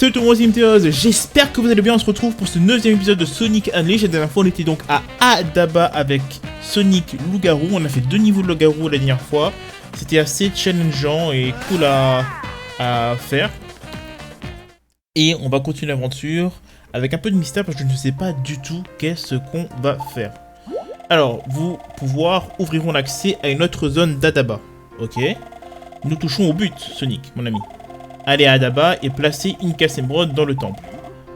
Salut tout le monde, c'est Imteos, j'espère que vous allez bien. On se retrouve pour ce 9ème épisode de Sonic Unleashed. La dernière fois on était donc à Adaba avec Sonic Loup-Garou. On a fait 2 niveaux de Loup-Garou la dernière fois. C'était assez challengeant et cool à faire. Et on va continuer l'aventure avec un peu de mystère parce que je ne sais pas du tout qu'est-ce qu'on va faire. Alors, vous pouvoir ouvriront l'accès à une autre zone d'Adaba. Ok. Nous touchons au but, Sonic, mon ami. Allez à Adaba et placer une casse émeraude dans le temple.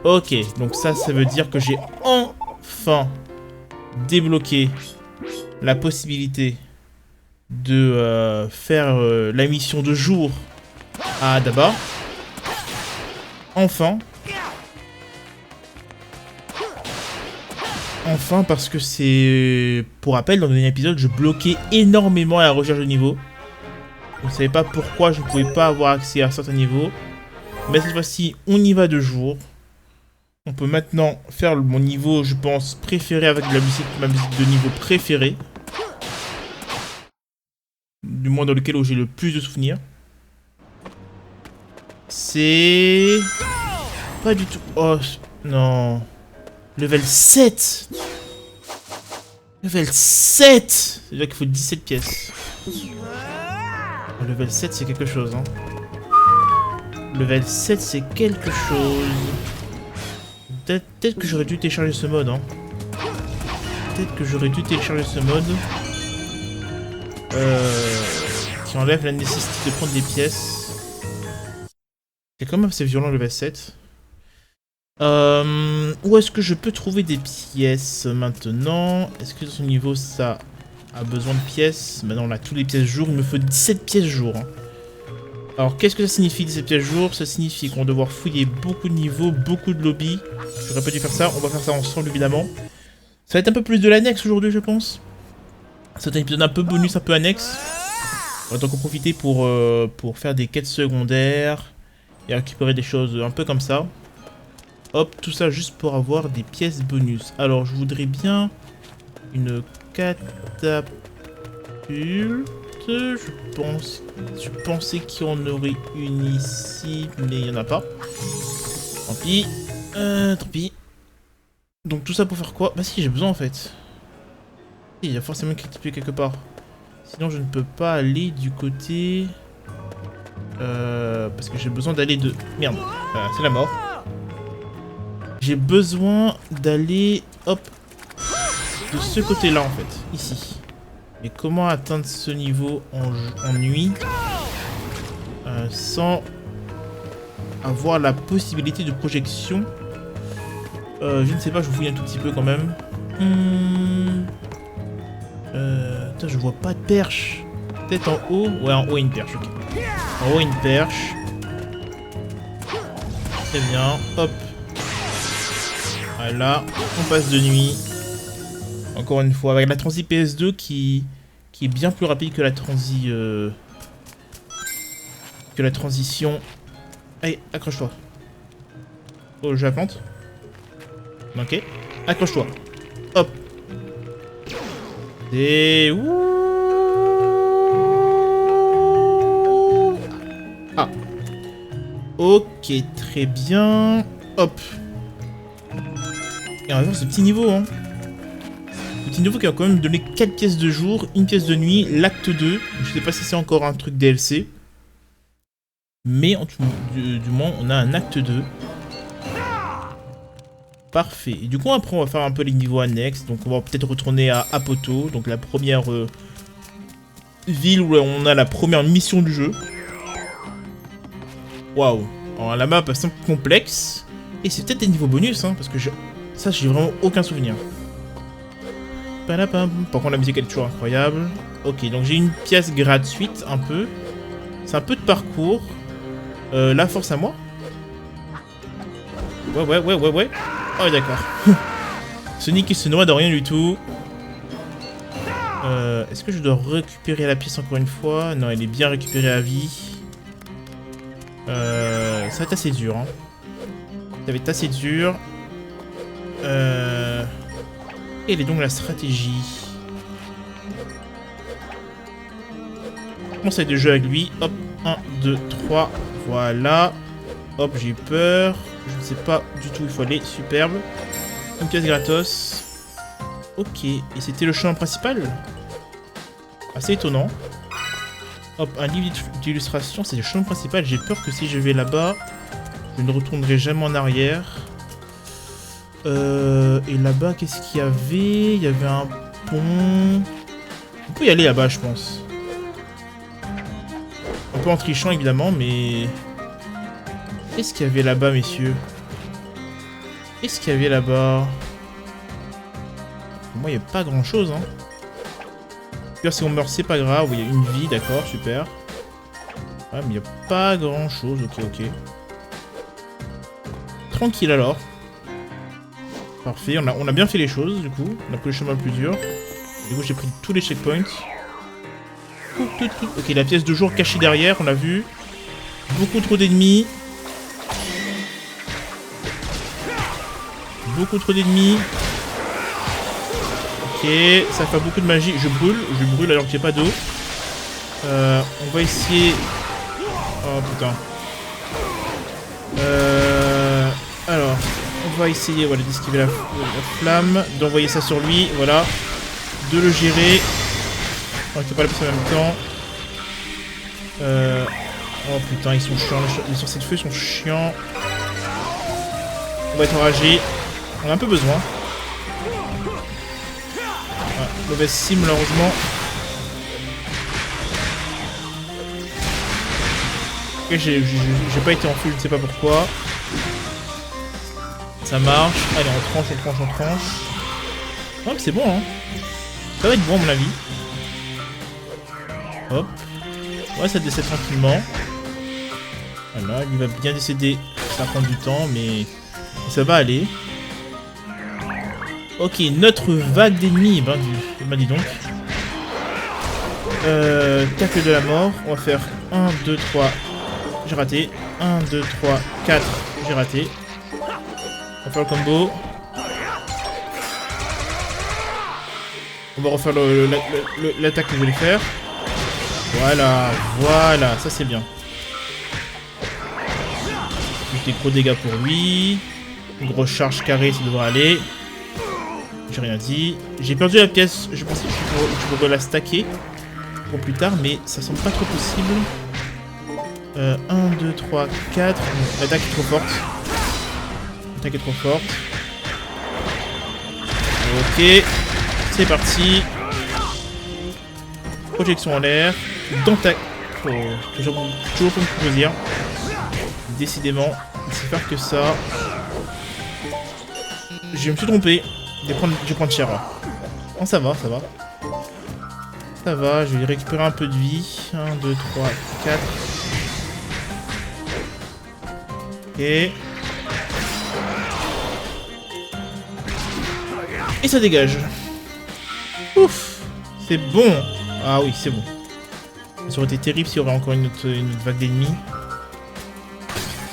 Ok, donc ça veut dire que j'ai enfin débloqué la possibilité de faire la mission de jour à Adaba. Enfin, parce que c'est... Pour rappel, dans le dernier épisode, je bloquais énormément à la recherche de niveau. Je ne savais pas pourquoi je ne pouvais pas avoir accès à certains niveaux. Mais cette fois-ci, on y va de jour. On peut maintenant faire mon niveau, je pense, préféré avec ma musique de niveau préférée. Du moins dans lequel j'ai le plus de souvenirs. C'est... Pas du tout... Oh, non. Level 7. Level 7. C'est-à-dire qu'il faut 17 pièces. Level 7, c'est quelque chose, hein. Level 7, c'est quelque chose. Peut-être que j'aurais dû télécharger ce mode, hein. Qui enlève la nécessité de prendre des pièces. C'est quand même assez violent, le level 7. Où est-ce que je peux trouver des pièces maintenant? Est-ce que dans ce niveau, ça a besoin de pièces? Maintenant, on a tous les pièces jour. Il me faut 17 pièces jour, hein. Alors, qu'est-ce que ça signifie 17 pièces jour? Ça signifie qu'on va devoir fouiller beaucoup de niveaux, beaucoup de lobbies. J'aurais pas dû faire ça. On va faire ça ensemble, évidemment. Ça va être un peu plus de l'annexe aujourd'hui, je pense. C'est un épisode un peu bonus, un peu annexe. On va donc en profiter pour faire des quêtes secondaires et récupérer des choses un peu comme ça. Hop, tout ça juste pour avoir des pièces bonus. Alors, je voudrais bien une catapulte. Je pensais qu'il y en aurait une ici, mais il n'y en a pas. Tant pis. Tant pis. Donc tout ça pour faire quoi? Bah si, j'ai besoin en fait. Il y a forcément quelque part. Sinon, je ne peux pas aller du côté... parce que j'ai besoin d'aller de... Merde, c'est la mort. J'ai besoin d'aller... Hop. De ce côté-là en fait, ici. Mais comment atteindre ce niveau en nuit sans avoir la possibilité de projection? Je ne sais pas, je vous fouille un tout petit peu quand même. Putain, je vois pas de perche. Peut-être en haut? Ouais, en haut une perche, ok. En haut une perche. Très bien, hop. Voilà, on passe de nuit. Encore une fois, avec la transi PS2 qui est bien plus rapide que la transition. Allez, accroche-toi. Oh, je la plante. Ok. Accroche-toi. Hop. Et... Ah. Ok, très bien. Hop. Et on va voir ce petit niveau, hein. Petit niveau qui va quand même donner 4 pièces de jour, 1 pièce de nuit, l'acte 2. Je sais pas si c'est encore un truc DLC. Mais en tout, du moins, on a un acte 2. Parfait. Et du coup, après, on va faire un peu les niveaux annexes. Donc, on va peut-être retourner à Apoto. Donc, la première ville où on a la première mission du jeu. Waouh. Alors, la map est un peu complexe. Et c'est peut-être des niveaux bonus, hein, parce que ça, j'ai vraiment aucun souvenir. Par contre, la musique elle est toujours incroyable. Ok, donc j'ai une pièce gratuite, un peu. C'est un peu de parcours. La force à moi. Ouais. Oh, d'accord. Sonic qui se noie de rien du tout. Est-ce que je dois récupérer la pièce encore une fois? Non, elle est bien récupérée à vie. Ça va être assez dur, hein. Ça va être assez dur. Quelle est donc la stratégie? On essaie de jouer avec lui. Hop, 1, 2, 3. Voilà. Hop, j'ai eu peur. Je ne sais pas du tout où il faut aller. Superbe. Une pièce gratos. Ok, et c'était le chemin principal? Assez étonnant. Hop, un livre d'illustration, c'est le chemin principal. J'ai peur que si je vais là-bas, je ne retournerai jamais en arrière. Et là-bas, qu'est-ce qu'il y avait? Il y avait un pont. On peut y aller là-bas, je pense. Un peu en trichant, évidemment, mais... Qu'est-ce qu'il y avait là-bas, messieurs? Qu'est-ce qu'il y avait là-bas? Pour moi, il n'y a pas grand-chose, hein. D'ailleurs, si on meurt, c'est pas grave. Oui, il y a une vie, d'accord, super. Ouais, mais il n'y a pas grand-chose. Ok, ok. Tranquille, alors. Parfait, on a bien fait les choses, du coup. On a pris le chemin le plus dur. Du coup, j'ai pris tous les checkpoints. Ok, la pièce de jour cachée derrière, on l'a vu. Beaucoup trop d'ennemis. Beaucoup trop d'ennemis. Ok, ça fait beaucoup de magie. Je brûle alors que j'ai pas d'eau. On va essayer... Oh putain. Alors, on va essayer voilà, d'esquiver la flamme, d'envoyer ça sur lui, voilà. De le gérer. On ne fait pas la plus en même temps. Oh putain, ils sont chiants. Les sorciers de feu sont chiants. On va être enragé. On a un peu besoin. Ah, mauvaise cible malheureusement. Ok, j'ai pas été en feu, je ne sais pas pourquoi. Ça marche. Allez, on tranche. Oh, c'est bon, hein. Ça va être bon, à mon avis. Hop. Ouais, ça décède tranquillement. Voilà, il va bien décéder. Ça va prendre du temps, mais ça va aller. Ok, notre vague d'ennemis. Ben, dis donc. Tacle de la mort. On va faire 1, 2, 3. J'ai raté. 1, 2, 3, 4. J'ai raté. On va faire le combo. On va refaire l'attaque que je voulais faire. Voilà, ça c'est bien. Des gros dégâts pour lui. Une grosse charge carrée, ça devrait aller. J'ai rien dit. J'ai perdu la pièce, je pensais que je pourrais la stacker pour plus tard, mais ça semble pas trop possible. 1, 2, 3, 4. L'attaque est trop forte. L'attaque est trop forte. Ok. C'est parti. Projection en l'air. Dans ta... Oh, toujours pour me plaisir. Décidément, c'est faire que ça. Je me suis trompé. Je vais prendre cher là. Non, ça va. Ça va, je vais récupérer un peu de vie. 1, 2, 3, 4. Ok. Et ça dégage. Ouf. C'est bon. Ah oui, c'est bon. Ça aurait été terrible s'il y aurait encore une autre vague d'ennemis.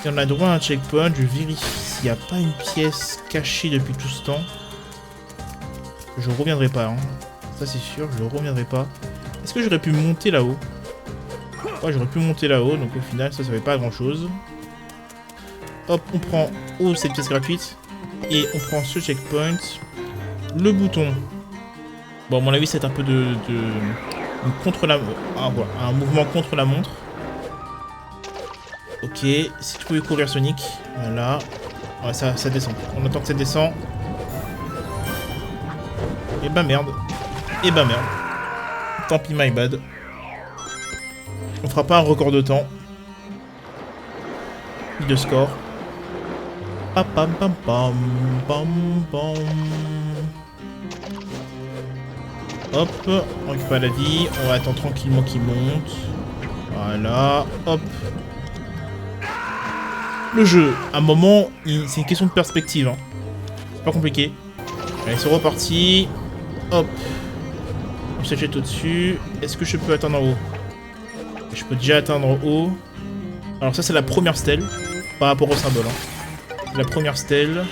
Et on a droit à un checkpoint. Je vérifie s'il n'y a pas une pièce cachée depuis tout ce temps. Je reviendrai pas, hein. Ça c'est sûr, je reviendrai pas. Est-ce que j'aurais pu monter là-haut? Ouais, j'aurais pu monter là-haut, donc au final ça fait pas à grand chose. Hop, on prend cette pièce gratuite. Et on prend ce checkpoint. Le bouton. Bon, à mon avis, c'est un peu un mouvement contre la montre. Ok, si tu pouvais courir Sonic. Voilà. Ouais, ça descend. On attend que ça descend. Et bah merde. Tant pis, my bad. On fera pas un record de temps. Ni de score. Pam pam pam pam pam pam. Hop, on récupère la vie. On va attendre tranquillement qu'il monte. Voilà, hop. Le jeu, à un moment, c'est une question de perspective. Hein. C'est pas compliqué. Allez, c'est reparti. Hop. On se jette au-dessus. Est-ce que je peux atteindre en haut? Je peux déjà atteindre en haut. Alors ça, c'est la première stèle. Par rapport au symbole. Hein. La première stèle.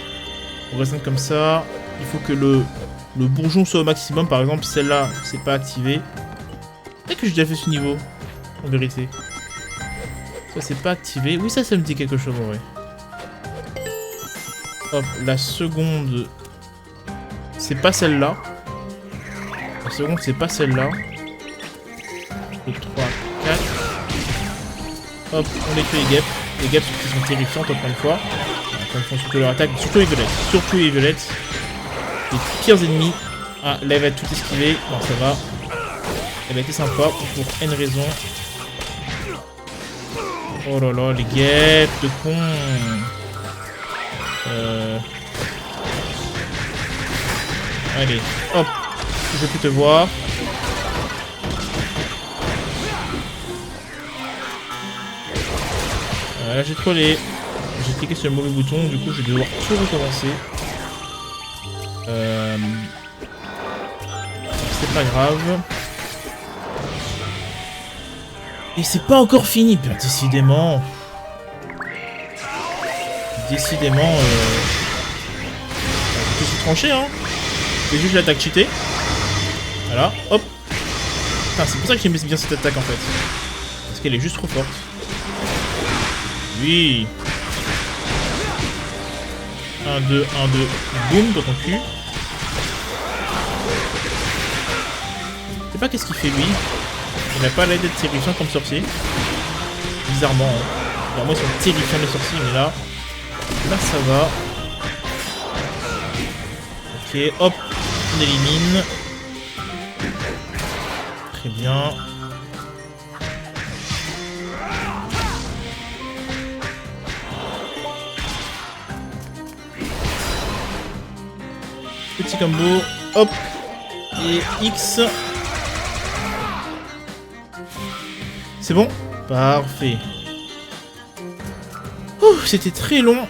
On reste comme ça. Il faut que le bourgeon soit au maximum. Par exemple, celle-là, c'est pas activé. Peut-être que j'ai déjà fait ce niveau. En vérité. Ça c'est pas activé. Oui, ça me dit quelque chose en vrai. Hop, la seconde... C'est pas celle-là. La seconde, c'est pas celle-là. 2, 3, 4. Hop, on détruit les guêpes. Les guêpes qui sont terrifiantes encore une fois. Quand ils font surtout leur attaque. Surtout les violettes. Surtout les violettes. Les pires ennemis. Ah, là, elle va tout esquiver. Bon, ça va. Elle a été sympa pour N raison. Oh là là, les guêpes de con. Allez, hop. Je peux te voir. Là, j'ai trollé. J'ai cliqué sur le mauvais bouton. Du coup, je vais devoir tout recommencer. C'est pas grave. Et c'est pas encore fini. Ben, décidément. Décidément. Je suis tranché, hein. C'est juste l'attaque cheatée. Voilà, hop. C'est pour ça que j'aime bien cette attaque en fait. Parce qu'elle est juste trop forte. Oui. 1, 2, 1, 2. Boum, dans ton cul. Je sais pas qu'est-ce qu'il fait lui. Il n'a pas l'air d'être terrifiant comme sorcier. Bizarrement. Hein. Bizarrement, ils sont terrifiants les sorciers, mais là. Là, ça va. Ok, hop. On élimine. Très bien. Petit combo. Hop. Et X. C'est bon? Parfait. C'était très long.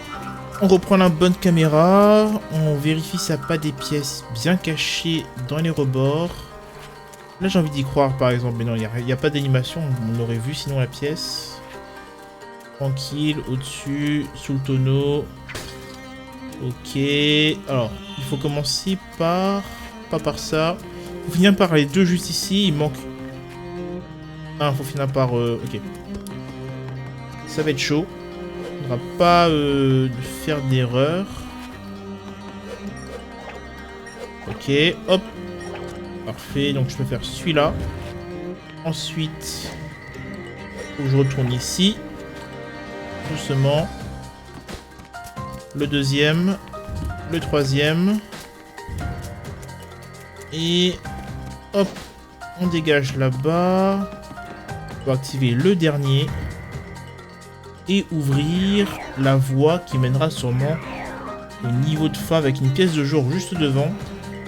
On reprend la bonne caméra. On vérifie s'il n'y a pas des pièces bien cachées dans les rebords. Là, j'ai envie d'y croire, par exemple. Mais non, il n'y a pas d'animation. On l'aurait vu sinon la pièce. Tranquille, au-dessus, sous le tonneau. Ok. Alors, il faut commencer par... Pas par ça. Il faut finir par les deux juste ici. Il manque... Ah, il faut finir par... Ok. Ça va être chaud. On ne va pas faire d'erreur. Ok, hop. Parfait, donc je peux faire celui-là. Ensuite, faut que je retourne ici. Doucement. Le deuxième. Le troisième. Et hop. On dégage là-bas. On va activer le dernier. Et ouvrir la voie qui mènera sûrement au niveau de fin avec une pièce de jour juste devant.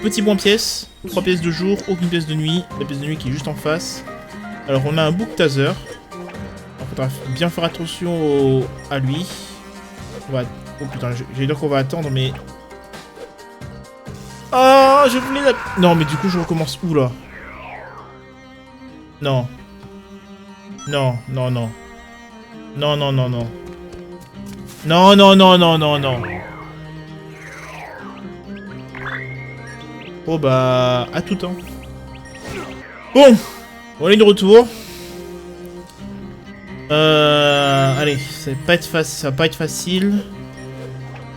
Petit point pièce, 3 pièces de jour, aucune pièce de nuit. La pièce de nuit qui est juste en face. Alors on a un Book Taser. Il faudra bien faire attention à lui. On va... Oh putain, j'ai dire qu'on va attendre mais... Ah, je voulais la... Non mais du coup je recommence où là? Non. Non, non, non. Non, non, non, non. Non, non, non, non, non, non. Oh bah, à tout temps. Bon, on est de retour. Allez, ça va pas être facile.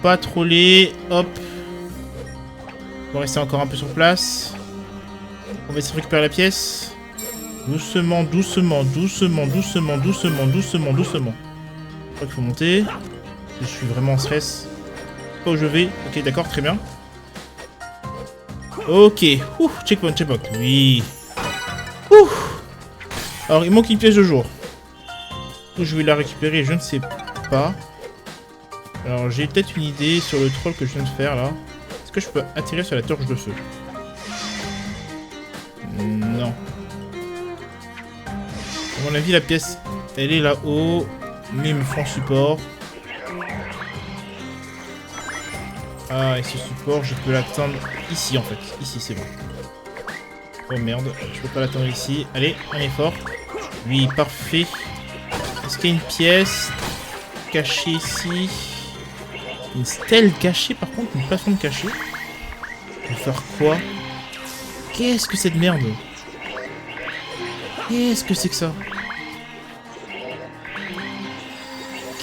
Pas troller, hop. On va rester encore un peu sur place. On va essayer de récupérer la pièce. Doucement, doucement, doucement, doucement, doucement, doucement, doucement. Je crois qu'il faut monter. Je suis vraiment en stress. Pas où je vais. Ok, d'accord, très bien. Ok. Ouh, checkpoint, checkpoint. Oui. Ouh. Alors, il manque une pièce de jour. Où je vais la récupérer, je ne sais pas. Alors, j'ai peut-être une idée sur le troll que je viens de faire, là. Est-ce que je peux atterrir sur la torche de feu? Non. À mon avis, la pièce, elle est là-haut. Mais il me faut un support. Ah, et ce support, je peux l'atteindre ici, en fait. Ici, c'est bon. Oh merde, je peux pas l'atteindre ici. Allez, un effort. Oui, parfait. Est-ce qu'il y a une pièce cachée ici? Une stèle cachée, par contre, une plateforme cachée. On va faire quoi? Qu'est-ce que c'est de merde? Qu'est-ce que c'est que ça?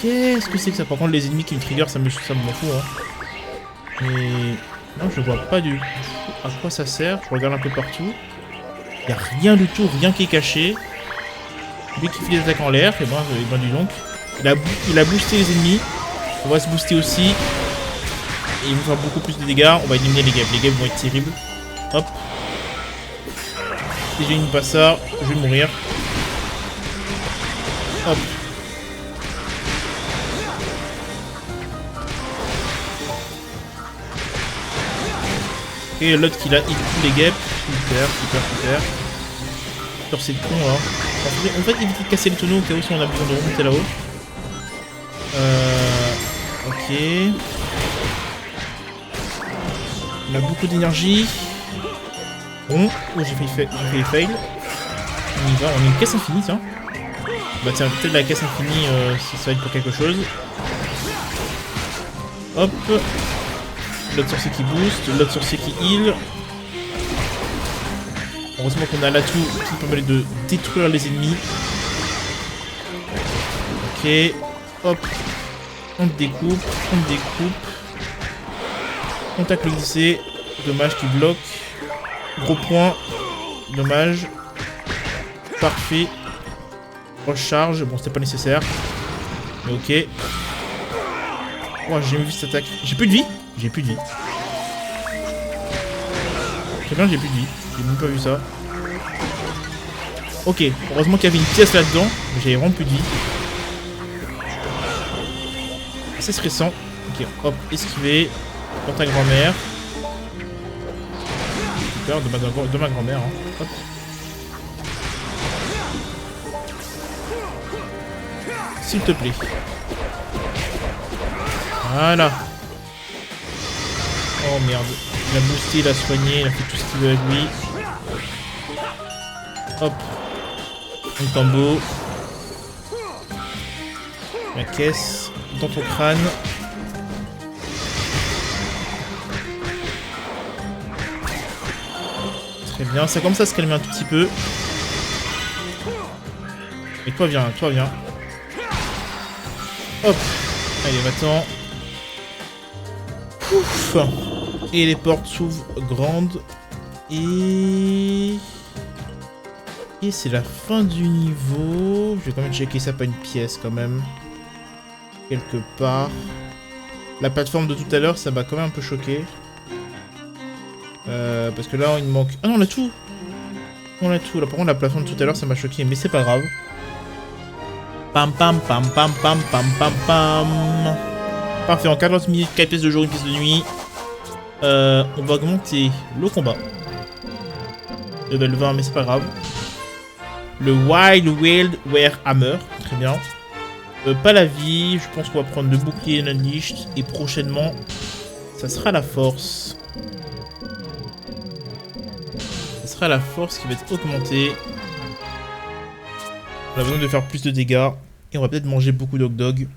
Qu'est-ce que c'est que ça? Par contre, les ennemis qui me trigger, ça m'en fout. Hein. Mais non, je vois pas du tout à quoi ça sert. Je regarde un peu partout. Il n'y a rien du tout, rien qui est caché. Lui qui fait des attaques en l'air, et ben dis donc. Il a boosté les ennemis. On va se booster aussi. Et il va faire beaucoup plus de dégâts. On va éliminer les gaps. Les gaps vont être terribles. Hop. Si j'élimine pas ça, je vais mourir. Hop. Et l'autre qui a hit tous les guêpes. Super. Sur ces cons là. En fait, éviter de casser les tonneaux au cas où si on a besoin de remonter là-haut. Ok. On a beaucoup d'énergie. Bon. Oh, j'ai fait les fails. On y va, on a une caisse infinie, tiens. Bah tiens, peut-être la caisse infinie si ça va être pour quelque chose. Hop. L'autre sorcier qui boost, l'autre sorcier qui heal. Heureusement qu'on a l'atout qui permet de détruire les ennemis. Ok. Hop. On découpe. Contact le glisser. Dommage qui bloque. Gros point. Dommage. Parfait. Recharge. Bon, c'était pas nécessaire. Mais ok. Oh, j'ai vu cette attaque. J'ai plus de vie. Très bien, j'ai plus de vie. J'ai même pas vu ça. Ok, heureusement qu'il y avait une pièce là-dedans. Mais j'avais vraiment plus de vie. C'est stressant. Ok, hop, esquiver. Contre ta grand-mère. Super, de ma grand-mère. Hein. Hop. S'il te plaît. Voilà. Oh merde. Il a boosté, il a soigné, il a fait tout ce qu'il veut avec lui. Hop. Un combo. La caisse. Dans ton crâne. Très bien. Ça commence à se calmer un tout petit peu. Et toi viens. Hop. Allez, va-t'en. Ouf. Et les portes s'ouvrent grandes. Et c'est la fin du niveau. Je vais quand même checker ça, pas une pièce quand même. Quelque part. La plateforme de tout à l'heure, ça m'a quand même un peu choqué. Parce que là, il me manque... Ah non, on a tout. Là, par contre, la plateforme de tout à l'heure, ça m'a choqué. Mais c'est pas grave. Pam. Parfait, en 40 minutes, 4 pièces de jour, 1 pièce de nuit. On va augmenter le combat. Level 20, mais c'est pas grave. Le Wild Hammer, très bien. Pas la vie, je pense qu'on va prendre le bouclier Unleashed. Et prochainement, ça sera la force. Ça sera la force qui va être augmentée. On a besoin de faire plus de dégâts. Et on va peut-être manger beaucoup d'hot dog.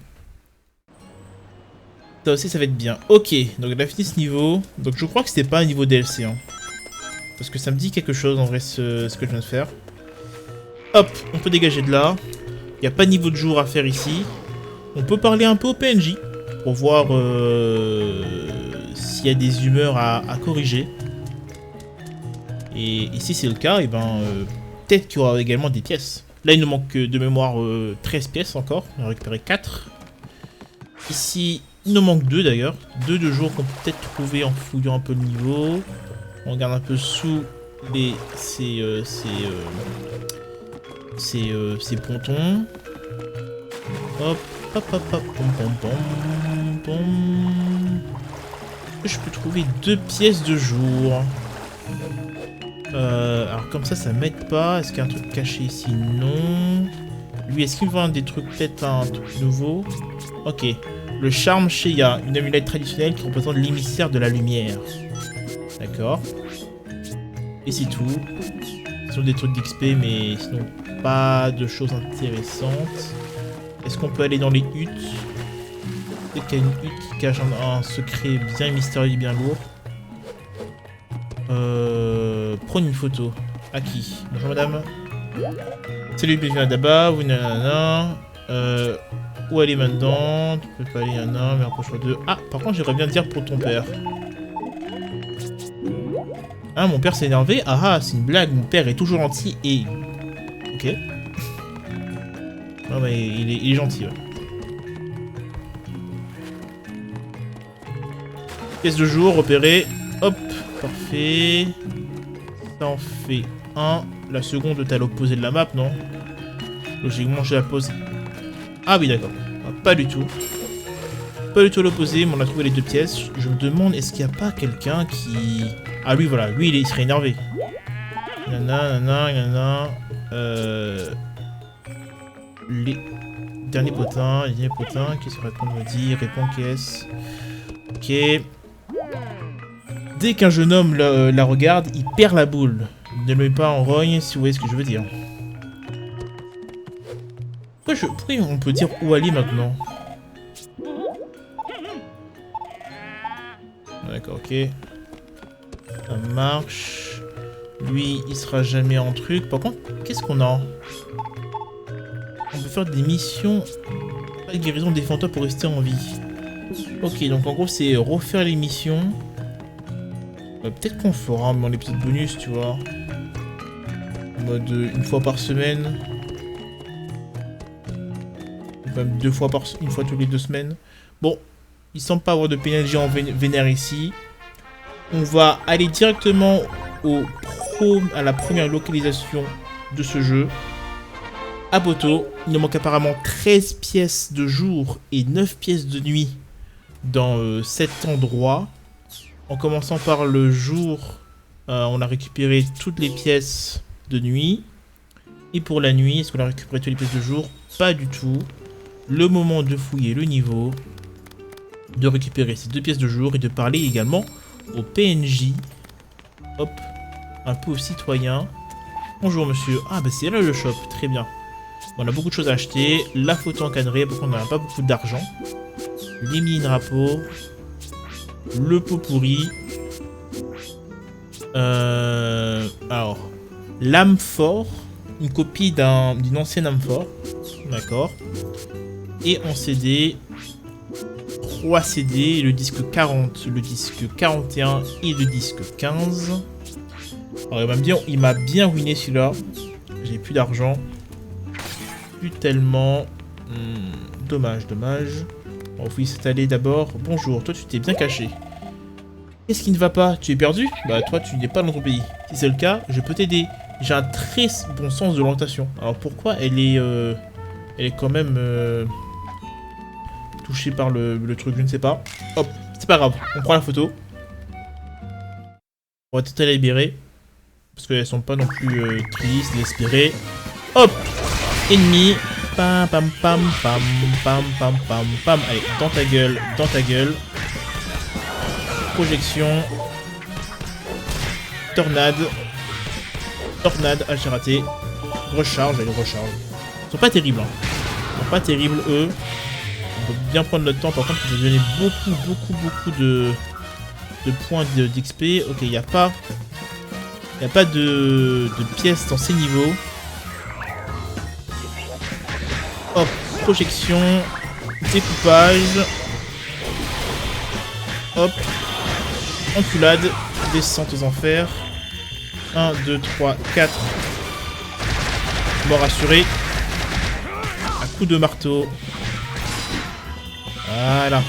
Ça aussi, ça va être bien. Ok, donc on a fini ce niveau. Donc je crois que c'était pas un niveau DLC. Hein. Parce que ça me dit quelque chose en vrai ce que je viens de faire. Hop, on peut dégager de là. Il n'y a pas de niveau de jour à faire ici. On peut parler un peu au PNJ. Pour voir s'il y a des humeurs à corriger. Et si c'est le cas, et ben, peut-être qu'il y aura également des pièces. Là, il nous manque de mémoire 13 pièces encore. On a récupéré 4. Ici, il nous manque 2 d'ailleurs. 2 de jour qu'on peut peut-être trouver en fouillant un peu le niveau. On regarde un peu sous ces pontons. Hop, pom. Je peux trouver 2 pièces de jour. Alors comme ça m'aide pas. Est-ce qu'il y a un truc caché ici? Non. Lui, est-ce qu'il me vend des trucs, peut-être un truc nouveau? Ok. Le charme Shea, une amulette traditionnelle qui représente l'émissaire de la lumière. D'accord. Et c'est tout. Ce sont des trucs d'XP, mais sinon pas de choses intéressantes. Est-ce qu'on peut aller dans les huttes? Peut-être qu'il y a une hutte qui cache un secret bien mystérieux et bien lourd. Prendre une photo. À qui? Bonjour madame. Salut, bienvenue à Daba. Vous nanana. où aller maintenant? Tu peux pas aller, il y en a un, mais approche-toi d'eux. Ah, par contre, j'aimerais bien te dire pour ton père. Ah, mon père s'est énervé? Ah ah, c'est une blague, mon père est toujours gentil et... Ok. Ah bah, il est gentil, ouais. Pièce de jour, repérée. Hop, parfait. Ça en fait un. La seconde, t'es à l'opposé de la map, non? Logiquement, je la pose. Ah oui, d'accord. Ah, pas du tout. Pas du tout à l'opposé, mais on a trouvé les deux pièces. Je me demande, est-ce qu'il n'y a pas quelqu'un qui... Ah lui, voilà. Lui, il serait énervé. Nanana. Les derniers potins. Qu'est-ce que répond me dit? Répond qu'est-ce? Ok. Dès qu'un jeune homme la regarde, il perd la boule. Ne le mets pas en rogne, si vous voyez ce que je veux dire. Pourquoi on peut dire où aller maintenant? D'accord, ok. Ça marche. Lui, il sera jamais en truc. Par contre, qu'est-ce qu'on a? On peut faire des missions. Pas de guérison des fantômes pour rester en vie. Ok, donc en gros, c'est refaire les missions. Peut-être qu'on fera dans l'épisode bonus, tu vois. En mode une fois par semaine. Même une fois toutes les 2 semaines. Bon, il semble pas avoir de PNJ en vénère ici. On va aller directement à la première localisation de ce jeu. À Boto. Il nous manque apparemment 13 pièces de jour et 9 pièces de nuit dans cet endroit. En commençant par le jour, on a récupéré toutes les pièces de nuit. Et pour la nuit, est-ce qu'on a récupéré toutes les pièces de jour? Pas du tout. Le moment de fouiller le niveau, de récupérer ces 2 pièces de jour et de parler également au PNJ. Hop, un peu aux citoyens. Bonjour monsieur. Ah bah c'est là le shop, très bien. Bon, on a beaucoup de choses à acheter. La photo encadrée, parce qu'on n'a pas beaucoup d'argent. Les mini-drapeaux. Le pot pourri. Alors, l'amphore. Une copie d'une ancienne amphore. D'accord. Et en CD, 3 CD, le disque 40, le disque 41 et le disque 15. Alors il m'a bien ruiné celui-là. J'ai plus d'argent. Plus tellement. Dommage. On va s'installer d'abord. Bonjour, toi tu t'es bien caché. Qu'est-ce qui ne va pas? Tu es perdu? Bah toi tu n'es pas dans ton pays. Si c'est le cas, je peux t'aider. J'ai un très bon sens de l'orientation. Alors pourquoi elle est quand même touchée par le truc, je ne sais pas. Hop, c'est pas grave, on prend la photo. On va peut-être la libérer. Parce qu'elles sont pas non plus tristes, désespérées. Hop, ennemi. Pam pam pam pam pam pam pam pam. Allez, dans ta gueule. Projection. Tornade. Ah, j'ai raté. Recharge, allez, recharge. Ils sont pas terribles, hein. Ils sont pas terribles, eux. On peut bien prendre notre temps. Par contre, ils vont donner beaucoup de points d'XP. Ok, il n'y a pas de pièces dans ces niveaux. Hop, projection. Découpage. Hop. Enculade. Descente aux enfers. 1, 2, 3, 4. Mort assuré. Un coup de marteau. Voilà.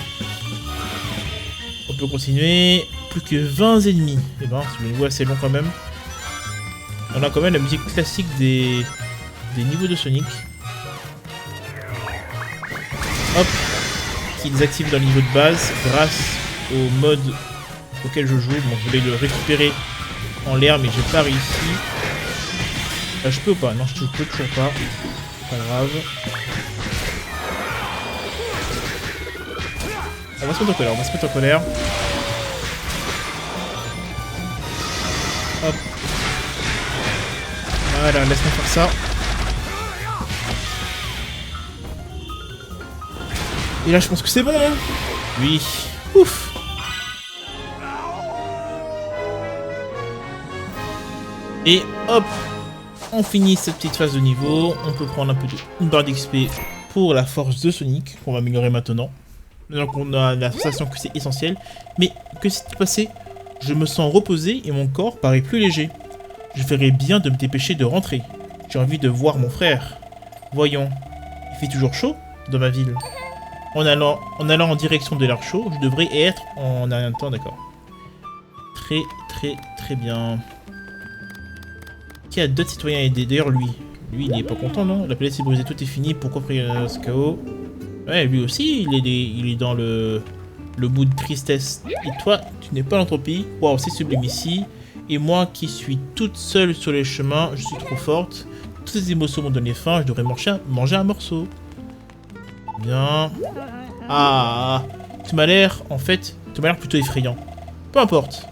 On peut continuer. Plus que 20 ennemis. Et ben, c'est le niveau assez long quand même. On a quand même la musique classique des niveaux de Sonic. Hop. Qui désactive dans le niveau de base grâce au mode auquel je joue. Bon, je voulais le récupérer en l'air, mais j'ai pas réussi. Là, je peux ou pas? Non, je peux toujours pas. Pas grave. On va se mettre en colère, Hop. Voilà, laisse-moi faire ça. Et là, je pense que c'est bon, hein? Oui. Ouf. Et hop, on finit cette petite phase de niveau. On peut prendre un peu une barre d'XP pour la force de Sonic, qu'on va améliorer maintenant. Maintenant qu'on a la sensation que c'est essentiel. Mais que s'est-il passé? Je me sens reposé et mon corps paraît plus léger. Je ferais bien de me dépêcher de rentrer. J'ai envie de voir mon frère. Voyons, il fait toujours chaud dans ma ville. En allant en direction de l'air chaud, je devrais être en un temps, d'accord. Très bien. Qui a d'autres citoyens à aider? D'ailleurs, lui, il est pas content, non? La planète s'est brisée, tout est fini, pourquoi prier ce chaos? Ouais, lui aussi, il est dans le bout de tristesse. Et toi, tu n'es pas l'entropie. Waouh, c'est sublime ici. Et moi qui suis toute seule sur les chemins, je suis trop forte. Toutes ces émotions m'ont donné faim, je devrais manger un morceau. Bien. Ah, tu m'as l'air, en fait, plutôt effrayant. Peu importe.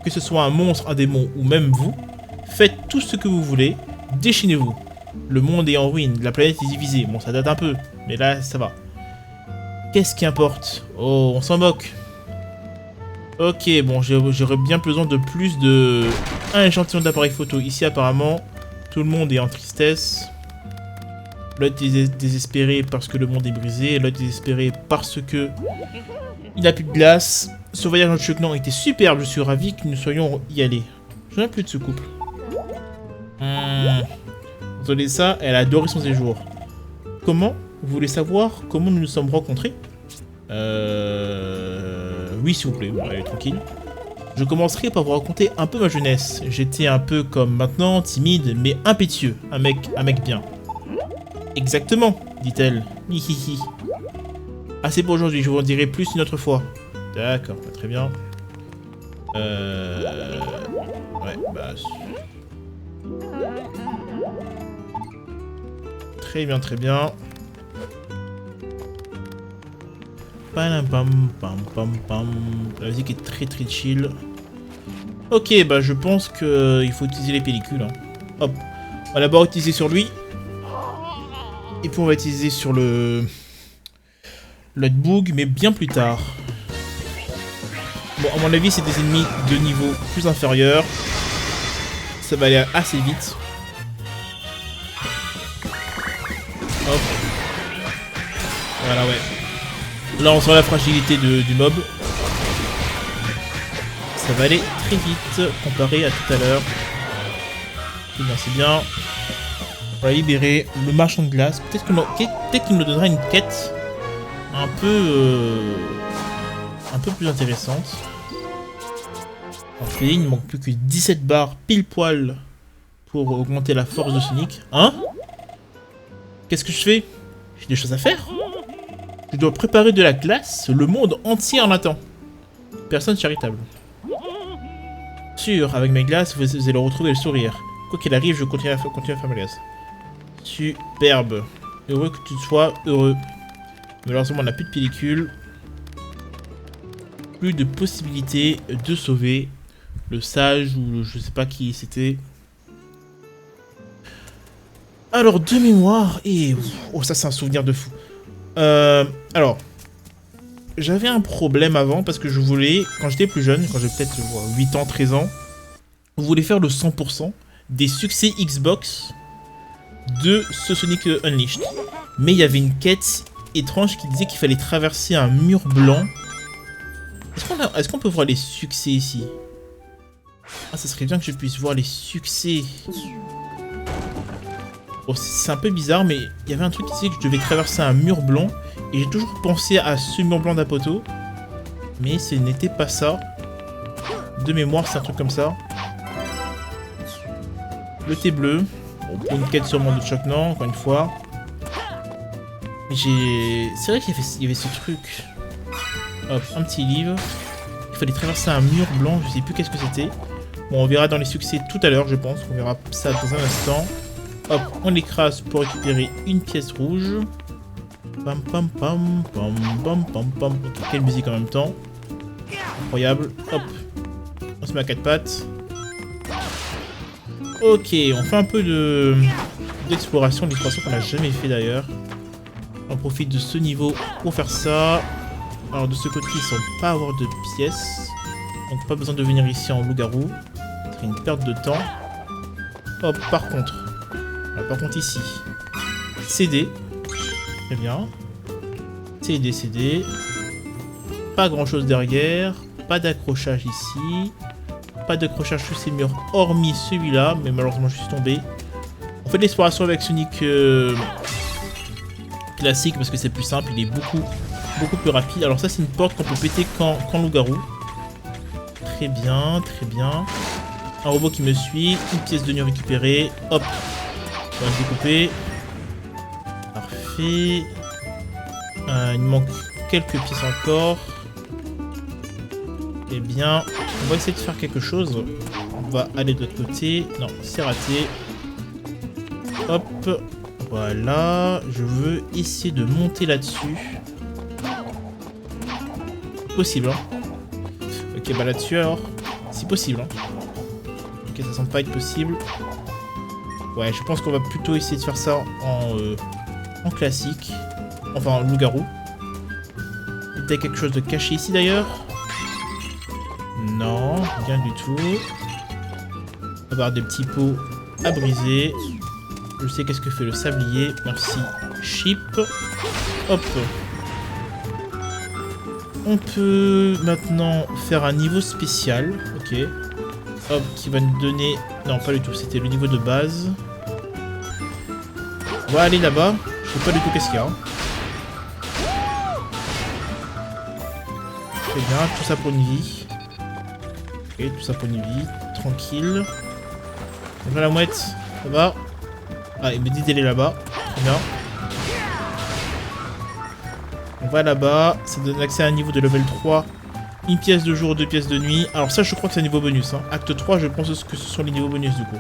Que ce soit un monstre, un démon ou même vous, faites tout ce que vous voulez, déchaînez-vous. Le monde est en ruine, la planète est divisée. Bon, ça date un peu, mais là, ça va. Qu'est-ce qui importe? Oh, on s'en moque. Ok, bon, j'aurais bien besoin de plus de... un échantillon d'appareil photo. Ici, apparemment, tout le monde est en tristesse. L'autre est désespéré parce que le monde est brisé. L'autre est désespéré parce que... il n'a plus de glace. Ce voyage en Chuckland était superbe. Je suis ravi que nous soyons y allés. Je ne me souviens plus de ce couple. Vous entendez ça? Elle a adoré son séjour. Comment? Vous voulez savoir comment nous nous sommes rencontrés? Oui, s'il vous plaît. Bon, allez, tranquille. Je commencerai par vous raconter un peu ma jeunesse. J'étais un peu comme maintenant, timide, mais impétueux. Un mec bien. Exactement, dit-elle. Hihihi. Assez pour aujourd'hui, je vous en dirai plus une autre fois. D'accord, très bien. Ouais, bah... très bien. Pam pam pam. La musique est très chill. Ok, bah je pense que il faut utiliser les pellicules. Hein. Hop, on va d'abord utiliser sur lui. Et puis on va utiliser sur le bug, mais bien plus tard. Bon, à mon avis, c'est des ennemis de niveau plus inférieur. Ça va aller assez vite. Hop. Voilà, ouais. Là, on sent la fragilité du mob. Ça va aller très vite comparé à tout à l'heure. C'est bien. On va libérer le marchand de glace. Peut-être qu'il nous donnera une quête un peu plus intéressante. Parfait, il ne manque plus que 17 barres pile poil pour augmenter la force de Sonic. Hein? Qu'est-ce que je fais? J'ai des choses à faire. Je dois préparer de la glace, le monde entier en attend. Personne charitable. Sûr, avec mes glaces, vous allez retrouver le sourire. Quoi qu'il arrive, je continue à faire mes glaces. Superbe. Heureux que tu sois heureux. Malheureusement, on n'a plus de pellicule. Plus de possibilités de sauver le sage ou je sais pas qui c'était. Alors, de mémoire, et... oh, ça c'est un souvenir de fou. Alors, j'avais un problème avant parce que je voulais, quand j'étais plus jeune, quand j'avais peut-être 8 ans, 13 ans, je voulais faire le 100% des succès Xbox de ce Sonic Unleashed. Mais il y avait une quête étrange qui disait qu'il fallait traverser un mur blanc. Est-ce qu'on peut voir les succès ici? Ah, ça serait bien que je puisse voir les succès. Bon, c'est un peu bizarre, mais il y avait un truc qui disait que je devais traverser un mur blanc. Et j'ai toujours pensé à ce mur blanc d'Apoto. Mais ce n'était pas ça. De mémoire, c'est un truc comme ça. Le thé bleu. Bon, pour une quête sûrement de Chuckland, encore une fois. C'est vrai qu'il y avait ce truc. Hop, un petit livre. Il fallait traverser un mur blanc, je sais plus qu'est-ce que c'était. Bon, on verra dans les succès tout à l'heure, je pense. On verra ça dans un instant. Hop, on l'écrase pour récupérer une pièce rouge. Pam pam pam pam pam pam pam. Ok, quelle musique en même temps. Incroyable. Hop. On se met à 4 pattes. Ok, on fait un peu d'exploration, d'exploration qu'on n'a jamais fait d'ailleurs. On profite de ce niveau pour faire ça. Alors de ce côté, ils ne semblent pas avoir de pièces. Donc pas besoin de venir ici en loup-garou. C'est une perte de temps. Hop, par contre ici, CD. Très bien. C'est décédé. Pas grand chose derrière. Pas d'accrochage ici. Pas d'accrochage sous ces murs, hormis celui-là. Mais malheureusement, je suis tombé. On fait de l'exploration avec Sonic classique parce que c'est plus simple. Il est beaucoup plus rapide. Alors ça, c'est une porte qu'on peut péter quand loup-garou. Très bien, très bien. Un robot qui me suit. Une pièce de nuit récupérée. Hop. On va le découper. Parfait. Il me manque quelques pièces encore. Eh bien, on va essayer de faire quelque chose. On va aller de l'autre côté. Non, c'est raté. Hop. Voilà. Je veux essayer de monter là-dessus. Possible, hein. Ok, bah là-dessus alors. Si possible, hein. Ok, ça semble pas être possible. Ouais, je pense qu'on va plutôt essayer de faire ça en classique. Enfin, en loup-garou. Il y a quelque chose de caché ici d'ailleurs. Non, rien du tout. On va avoir des petits pots à briser. Je sais qu'est-ce que fait le sablier. Merci, Chip. Hop. On peut maintenant faire un niveau spécial. Ok. Hop, qui va nous donner... Non, pas du tout. C'était le niveau de base. On va aller là-bas. Je sais pas du tout qu'est-ce qu'il y a. Très bien. Tout ça pour une vie. Ok, tout ça pour une vie. Tranquille. Bonjour la mouette. Ça va? Ah, il me dit d'aller là-bas. Très bien. On va là-bas. Ça donne accès à un niveau de level 3. Une pièce de jour, 2 pièces de nuit. Alors ça, je crois que c'est un niveau bonus. Hein. Acte 3, je pense que ce sont les niveaux bonus du coup.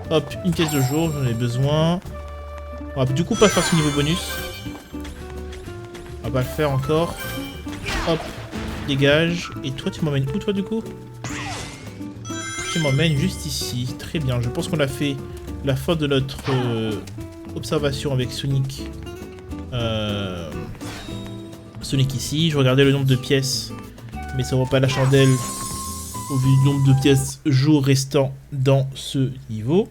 Hop, une pièce de jour, j'en ai besoin. On va du coup pas faire ce niveau bonus. On va pas le faire encore. Hop, dégage. Et toi, tu m'emmènes où toi du coup? Tu m'emmènes juste ici. Très bien, je pense qu'on a fait la fin de notre observation avec Sonic. Sonic ici. Je regardais le nombre de pièces, mais ça vaut pas la chandelle au vu du nombre de pièces jour restant dans ce niveau.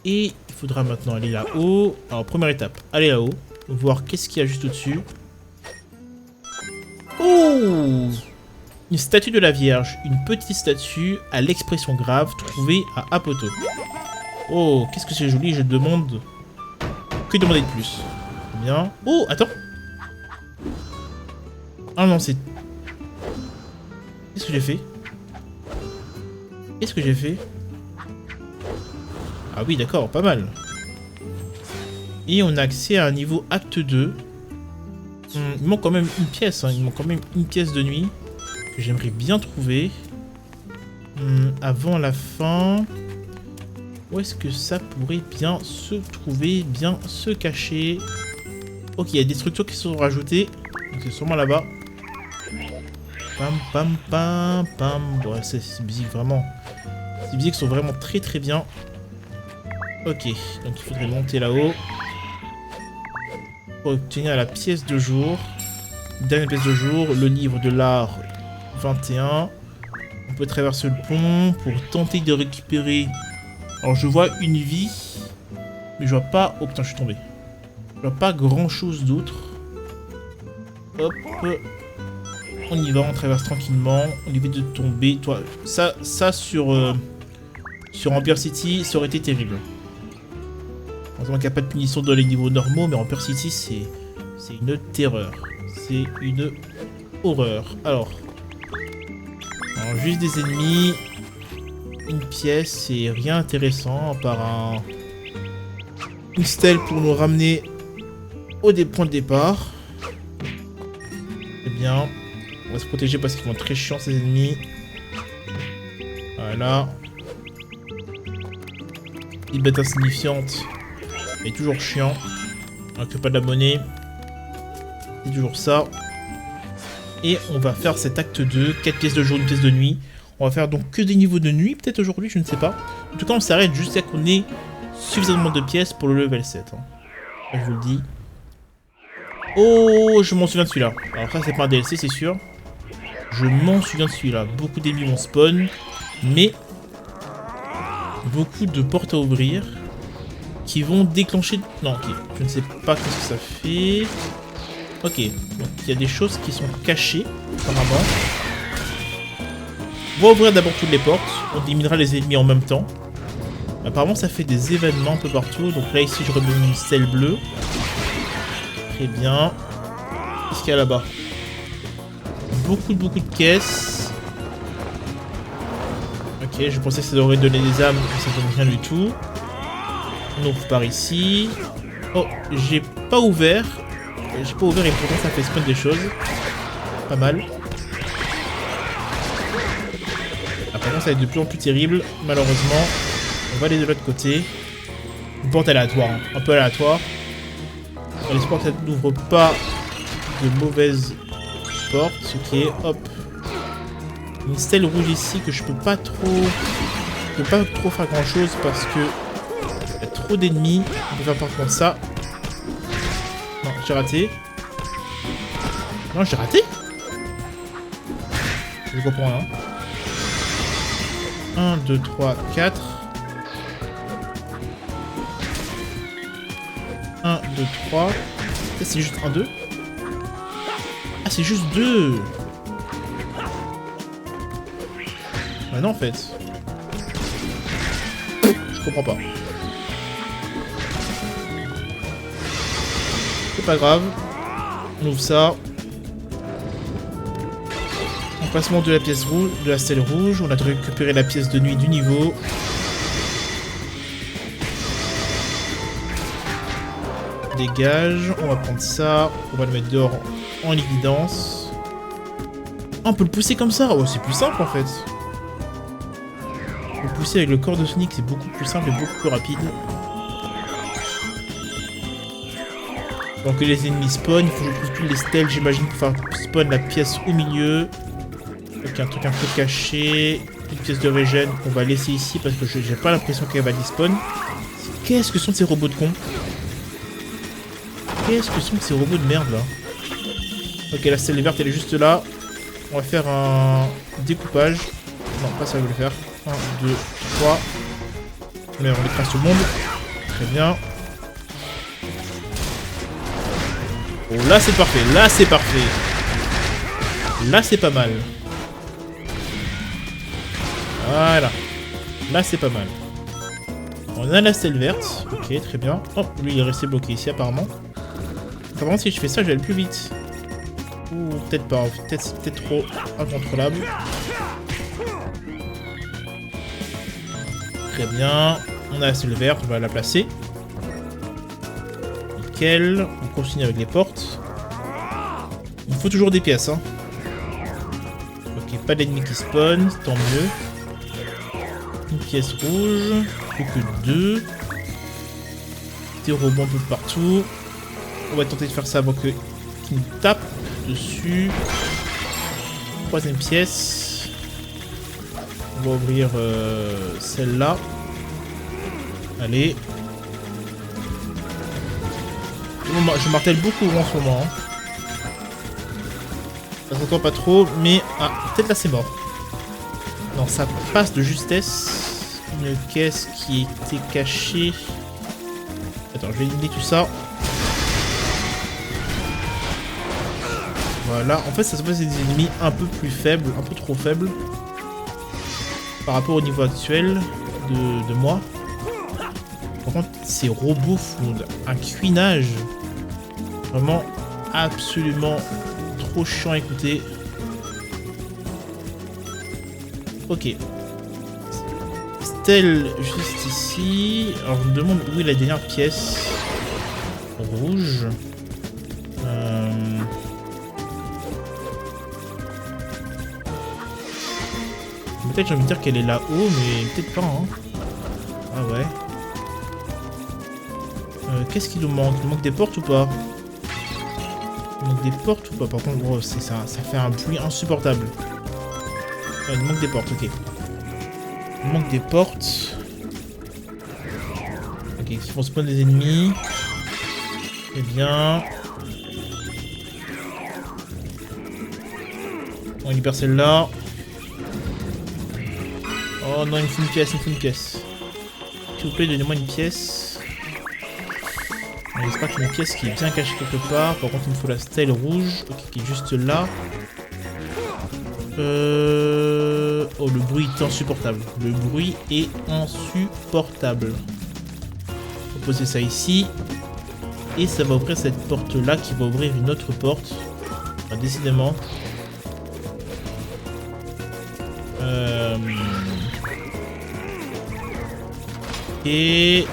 Et il faudra maintenant aller là-haut. Alors première étape, aller là-haut, voir qu'est-ce qu'il y a juste au-dessus. Oh! Une statue de la Vierge, une petite statue à l'expression grave trouvée à Apoto. Oh, qu'est-ce que c'est joli, je demande... Que demander de plus? Bien. Oh, attends. Ah non, c'est... Qu'est-ce que j'ai fait? Qu'est-ce que j'ai fait? Ah oui, d'accord, pas mal. Et on a accès à un niveau acte 2. Il manque quand même une pièce, hein. Il manque quand même une pièce de nuit. Que j'aimerais bien trouver. Avant la fin... Où est-ce que ça pourrait bien se trouver, bien se cacher? Ok, il y a des structures qui sont rajoutées. Donc c'est sûrement là-bas. Pam pam pam pam. Ouais, ces musiques vraiment... Ces musiques sont vraiment très très bien. Ok, donc il faudrait monter là-haut. Pour obtenir la pièce de jour. Dernière pièce de jour, le livre de l'art 21. On peut traverser le pont pour tenter de récupérer... Alors je vois une vie, mais je vois pas... Oh putain, je suis tombé. Je vois pas grand chose d'autre. Hop. On y va, on traverse tranquillement. On évite de tomber. Toi, ça sur Empire City, ça aurait été terrible. Heureusement qu'il n'y a pas de punition dans les niveaux normaux, mais Empire City, c'est une terreur. C'est une horreur. Alors, juste des ennemis... Une pièce et rien intéressant à part une stèle pour nous ramener au point de départ. Eh bien, on va se protéger parce qu'ils vont être très chiants ces ennemis. Voilà. Une bête insignifiante, mais toujours chiant. On n'a pas de la monnaie. C'est toujours ça. Et on va faire cet acte 2, 4 pièces de jour, une pièce de nuit. On va faire donc que des niveaux de nuit, peut-être aujourd'hui, je ne sais pas. En tout cas, on s'arrête jusqu'à qu'on ait suffisamment de pièces pour le level 7. Hein. Je vous le dis. Oh, je m'en souviens de celui-là. Alors ça, c'est pas un DLC, c'est sûr. Je m'en souviens de celui-là. Beaucoup d'ennemis vont spawn, mais beaucoup de portes à ouvrir qui vont déclencher... Non, ok, je ne sais pas ce que ça fait. Ok, donc il y a des choses qui sont cachées, apparemment. On va ouvrir d'abord toutes les portes, on éliminera les ennemis en même temps. Apparemment ça fait des événements un peu partout, donc là ici je remets une stèle bleue. Très bien. Qu'est-ce qu'il y a là-bas? Beaucoup de caisses. Ok, je pensais que ça aurait donné des âmes, mais ça donne rien du tout. On ouvre par ici. Oh, j'ai pas ouvert. J'ai pas ouvert et pourtant ça fait spawn des choses. Pas mal. Apparemment ça va être de plus en plus terrible, malheureusement. On va aller de l'autre côté. Une porte aléatoire, hein. Un peu aléatoire. On espère que ça n'ouvre pas de mauvaises portes. Ok, hop. Une stèle rouge ici que je peux pas trop... Je peux pas trop faire grand chose parce que... Il y a trop d'ennemis. On peut faire par contre ça. Non, j'ai raté. Non, j'ai raté. Je comprends rien. 1, 2, 3, 4. 1, 2, 3. C'est juste 1, 2. Ah, c'est juste 2. Bah non, en fait. Je comprends pas. C'est pas grave. On ouvre ça. Emplacement de la pièce rouge, de la stèle rouge. On a récupéré la pièce de nuit du niveau. Dégage. On va prendre ça. On va le mettre dehors en évidence. Ah, on peut le pousser comme ça. Oh, c'est plus simple en fait. Le pousser avec le corps de Sonic, c'est beaucoup plus simple et beaucoup plus rapide. Donc les ennemis spawn, il faut que je trouve toutes les stèles, j'imagine, pour faire spawn la pièce au milieu. Donc un truc un peu caché, une pièce de régène qu'on va laisser ici parce que j'ai pas l'impression qu'elle va despawn. Qu'est-ce que sont ces robots de cons? Qu'est-ce que sont ces robots de merde là? Ok, la stèle verte elle est juste là. On va faire un découpage. Non, pas ça que je voulais faire. 1, 2, 3. Mais on écrase tout le monde. Très bien. Oh, là c'est parfait, là c'est parfait. Là c'est pas mal. Voilà. Là c'est pas mal. On a la stèle verte. Ok, très bien. Oh, lui il est resté bloqué ici apparemment. Apparemment si je fais ça, je vais aller plus vite. Ou peut-être pas, peut-être trop incontrôlable. Très bien. On a la stèle verte, on va la placer. Nickel. On continue avec les portes. Il faut toujours des pièces, hein. Ok, pas d'ennemis qui spawn, tant mieux. Une pièce rouge. Plus que 2. Des robots un peu partout. On va tenter de faire ça avant qu'il nous tape dessus. Troisième pièce. On va ouvrir celle-là. Allez. Je martèle beaucoup en ce moment. Hein. Ça s'entend pas trop, mais... Ah, peut-être là c'est mort. Non, ça passe de justesse. Une caisse qui était cachée. Attends, je vais éliminer tout ça. Voilà, en fait ça se passe des ennemis un peu plus faibles, un peu trop faibles. Par rapport au niveau actuel de moi. Par contre, ces robots font un cuinage vraiment absolument trop chiant à écouter. Ok. Stèle juste ici. Alors je me demande où est la dernière pièce rouge. Peut-être j'ai envie de dire qu'elle est là-haut, mais peut-être pas. Hein. Ah ouais. Qu'est-ce qui nous manque? Il manque des portes ou pas? Il manque des portes ou pas? Par contre, gros, ça fait un bruit insupportable. Il manque des portes, ok. Il manque des portes. Ok, ils font spawn des ennemis. Très bien. On libère celle-là. Oh non, il me faut une pièce, il me faut une pièce. S'il vous plaît, donnez-moi une pièce. J'espère qu'il y a une pièce qui est bien cachée quelque part. Par contre, il me faut la stèle rouge. Ok, qui est juste là. Oh, le bruit est insupportable. Le bruit est insupportable. On va poser ça ici. Et ça va ouvrir cette porte-là qui va ouvrir une autre porte. Enfin, décidément. Et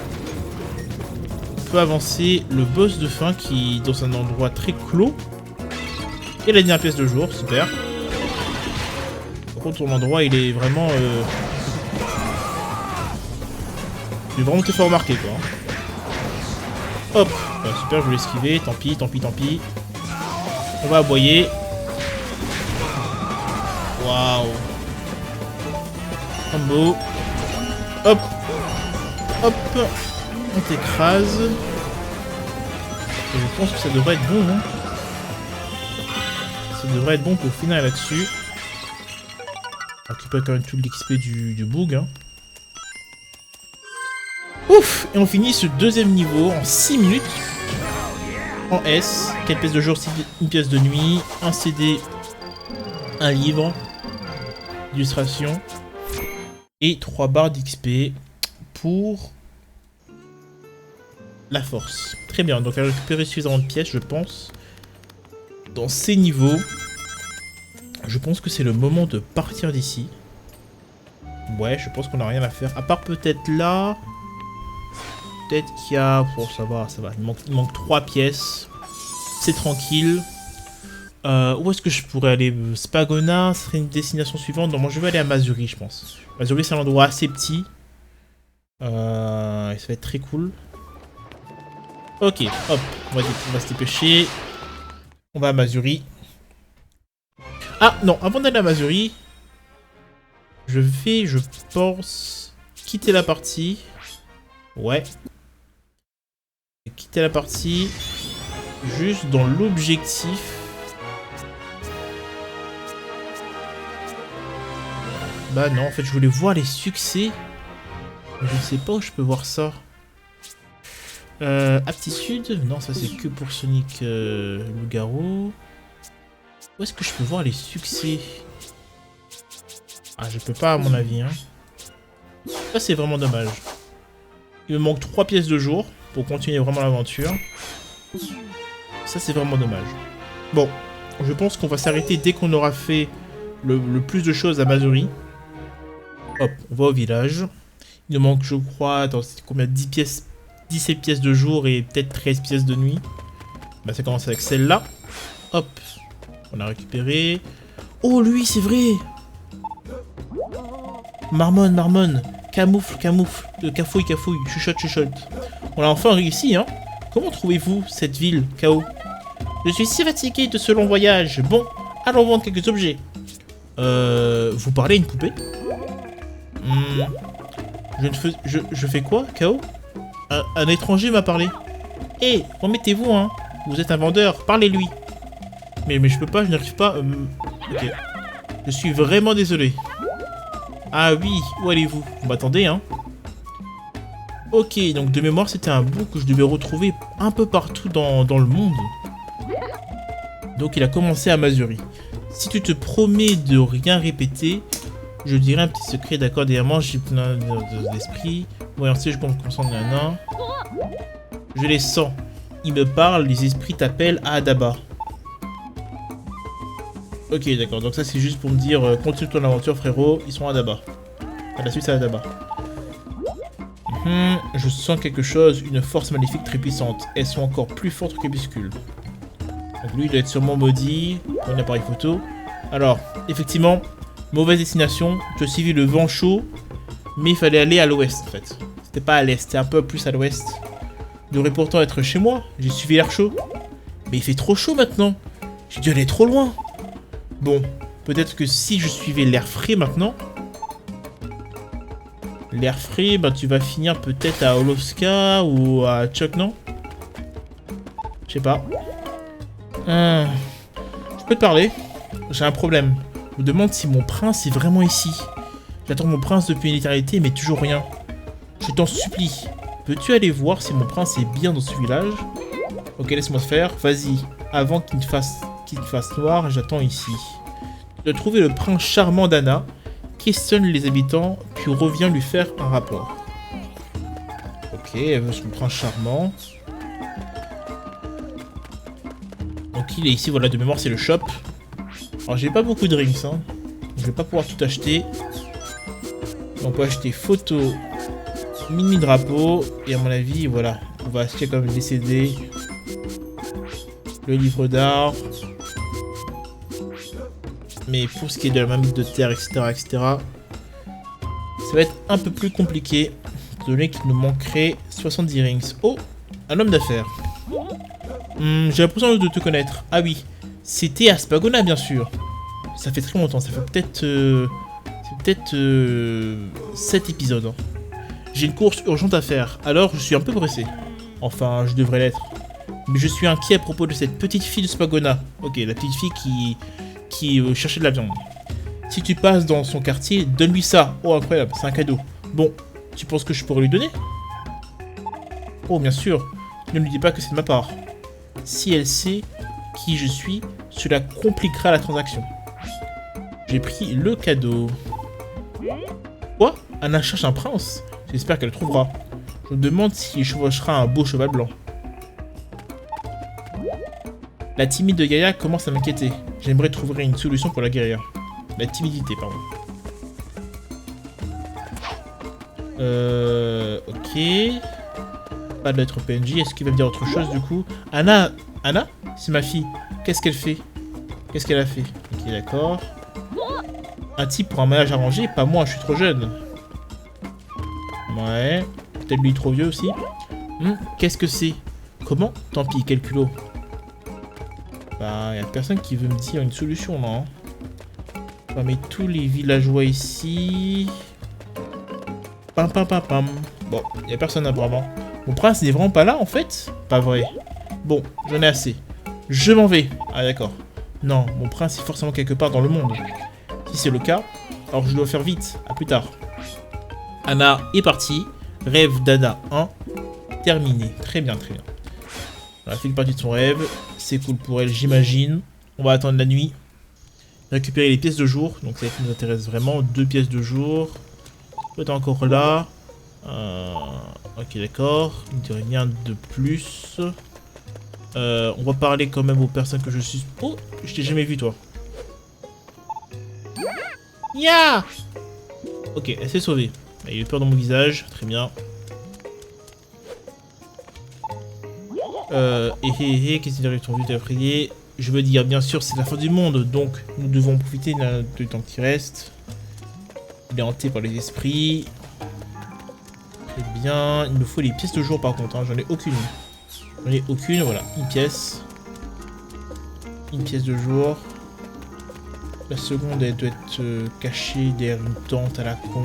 on peut avancer le boss de fin qui est dans un endroit très clos. Et la dernière pièce de jour, super. Par contre, l'endroit il est vraiment... Il est vraiment très fort remarqué quoi. Hop, bah, super, je voulais esquiver, tant pis, tant pis, tant pis. On va aboyer. Waouh. Combo. Hop. Hop. On t'écrase. Et je pense que ça devrait être bon, hein. Ça devrait être bon pour finir là-dessus. On récupère quand même tout l'XP du bug, hein. Ouf! Et on finit ce deuxième niveau en 6 minutes. En S. 4 pièces de jour, une pièce de nuit, un CD, un livre, illustration et 3 barres d'XP pour la force. Très bien, donc elle a récupéré suffisamment de pièces, je pense. Dans ces niveaux, je pense que c'est le moment de partir d'ici. Ouais, je pense qu'on n'a rien à faire. À part peut-être là. Peut-être qu'il y a... Bon, ça va, ça va. Il manque 3 pièces. C'est tranquille. Où est-ce que je pourrais aller? Spagona serait une destination suivante. Non, moi je vais aller à Mazuri, je pense. Mazuri, c'est un endroit assez petit. Et ça va être très cool. Ok, hop. On va se dépêcher. On va à Mazuri. Ah, non, avant d'aller à Mazuri, je vais, je pense, quitter la partie. Ouais. Quitter la partie juste dans l'objectif bah non en fait je voulais voir les succès mais je ne sais pas où je peux voir ça. Aptitude, non ça c'est que pour Sonic Loup-Garou. Où est-ce que je peux voir les succès? Ah je peux pas à mon avis hein. Ça c'est vraiment dommage. Il me manque 3 pièces de jour pour continuer vraiment l'aventure. Ça, c'est vraiment dommage. Bon, je pense qu'on va s'arrêter dès qu'on aura fait le plus de choses à Mazuri. Hop, on va au village. Il nous manque, je crois, attends, c'est combien? 10 pièces, 17 pièces de jour et peut-être 13 pièces de nuit. Bah, ça commence avec celle-là. Hop, on a récupéré. Oh, lui, c'est vrai! Marmonne, marmonne. Camoufle, camoufle, cafouille, cafouille, chuchote, chuchote. On a enfin réussi, hein. Comment trouvez-vous cette ville, K.O.? Je suis si fatigué de ce long voyage. Bon, allons vendre quelques objets. Vous parlez à une poupée? Je fais quoi, K.O.? Un étranger m'a parlé. Hé, remettez-vous, hein. Vous êtes un vendeur, parlez-lui. Mais je peux pas, je n'arrive pas. Ok. Je suis vraiment désolé. Ah oui, où allez-vous? Vous m'attendez, hein? Ok, donc de mémoire, c'était un bout que je devais retrouver un peu partout dans le monde. Donc il a commencé à Mazuri. Si tu te promets de rien répéter, je dirai un petit secret, d'accord? Dernièrement, j'ai plein d'esprit. Voyons si je me concentre, nain. Je les sens. Ils me parlent, les esprits t'appellent à Adaba. Ok, d'accord, donc ça c'est juste pour me dire continue ton aventure, frérot, ils sont à Adaba. À la suite, c'est à Adaba. Je sens quelque chose, une force maléfique très puissante. Elles sont encore plus fortes que Crépuscule. Donc lui, il doit être sûrement maudit. Un appareil photo. Alors, effectivement, mauvaise destination. Tu as suivi le vent chaud, mais il fallait aller à l'ouest en fait. C'était pas à l'est, c'était un peu plus à l'ouest. Il devrait pourtant être chez moi. J'ai suivi l'air chaud. Mais il fait trop chaud maintenant. J'ai dû aller trop loin. Bon, peut-être que si je suivais l'air frais maintenant... L'air frais, bah tu vas finir peut-être à Olovska ou à Chuck, non? Je sais pas. Je peux te parler? J'ai un problème. Je me demande si mon prince est vraiment ici. J'attends mon prince depuis une éternité, mais toujours rien. Je t'en supplie. Peux-tu aller voir si mon prince est bien dans ce village? Ok, laisse-moi faire. Vas-y. Avant qu'il fasse noir, j'attends ici. Tu dois trouver le prince charmant d'Anna. Questionne les habitants, puis reviens lui faire un rapport. Ok, elle veut son prince charmant. Donc il est ici, voilà, de mémoire c'est le shop. Alors j'ai pas beaucoup de rings, hein. Je vais pas pouvoir tout acheter. On peut acheter photo, mini drapeau, et à mon avis, voilà, on va acheter comme des CD, le livre d'art. Mais pour ce qui est de la mamie de terre, etc., ça va être un peu plus compliqué, donné qu'il nous manquerait 70 rings. Oh, un homme d'affaires. J'ai l'impression de te connaître. Ah oui, c'était Aspagona, bien sûr. Ça fait très longtemps, ça fait peut-être 7 épisodes. Hein. J'ai une course urgente à faire, alors je suis un peu pressé. Enfin, je devrais l'être. Mais je suis inquiet à propos de cette petite fille de Spagona. Ok, la petite fille qui cherchait de la viande. Si tu passes dans son quartier, donne-lui ça. Oh, incroyable, c'est un cadeau. Bon, tu penses que je pourrais lui donner? Oh, bien sûr. Ne lui dis pas que c'est de ma part. Si elle sait qui je suis, cela compliquera la transaction. J'ai pris le cadeau. Quoi? Anna cherche un prince? J'espère qu'elle le trouvera. Je me demande s'il chevauchera un beau cheval blanc. La timide de Gaïa commence à m'inquiéter. J'aimerais trouver une solution pour la guérir. La timidité, pardon. Ok. Pas de lettre PNJ. Est-ce qu'il va me dire autre chose du coup? Anna? Anna? C'est ma fille. Qu'est-ce qu'elle fait? Qu'est-ce qu'elle a fait? Ok, d'accord. Un type pour un mariage arrangé? Pas moi, je suis trop jeune. Ouais. Peut-être lui trop vieux aussi. Qu'est-ce que c'est? Comment? Tant pis, quel culot. Bah, y a personne qui veut me dire une solution, non? On va mettre tous les villageois ici. Pam pam pam pam. Bon, y a personne apparemment. Mon prince n'est vraiment pas là, en fait? Pas vrai. Bon, j'en ai assez. Je m'en vais. Ah, d'accord. Non, mon prince est forcément quelque part dans le monde. Si c'est le cas, alors je dois faire vite. À plus tard. Anna est partie. Rêve d'Anna 1. Terminé. Très bien, très bien. Elle a fait une partie de son rêve. C'est cool pour elle, j'imagine. On va attendre la nuit. Récupérer les pièces de jour. Donc ça nous intéresse vraiment. 2 pièces de jour. Toi, t'es encore là. Ok, d'accord. Rien de plus. On va parler quand même aux personnes que je suis... Oh, je t'ai jamais vu, toi. Ya! Ok, elle s'est sauvée. Il y a eu peur dans mon visage. Très bien. Qu'est-ce qui arrive ton but à prier? Je veux dire, bien sûr, c'est la fin du monde, donc nous devons profiter du temps qui reste. Il est hanté par les esprits. Très bien. Il me faut les pièces de jour par contre, hein. J'en ai aucune. J'en ai aucune, voilà. Une pièce. Une pièce de jour. La seconde, elle doit être cachée derrière une tente à la con.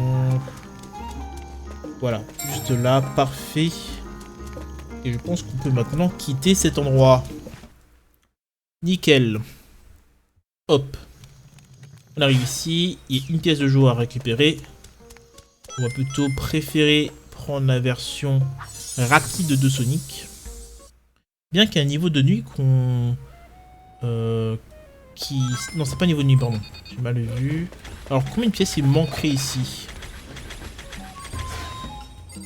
Voilà, juste là, parfait. Et je pense qu'on peut maintenant quitter cet endroit. Nickel. Hop. On arrive ici. Il y a une pièce de jour à récupérer. On va plutôt préférer prendre la version rapide de Sonic. Bien qu'il y ait un niveau de nuit qu'on... Non, c'est pas niveau de nuit, pardon. J'ai mal vu. Alors, combien de pièces il manquerait ici?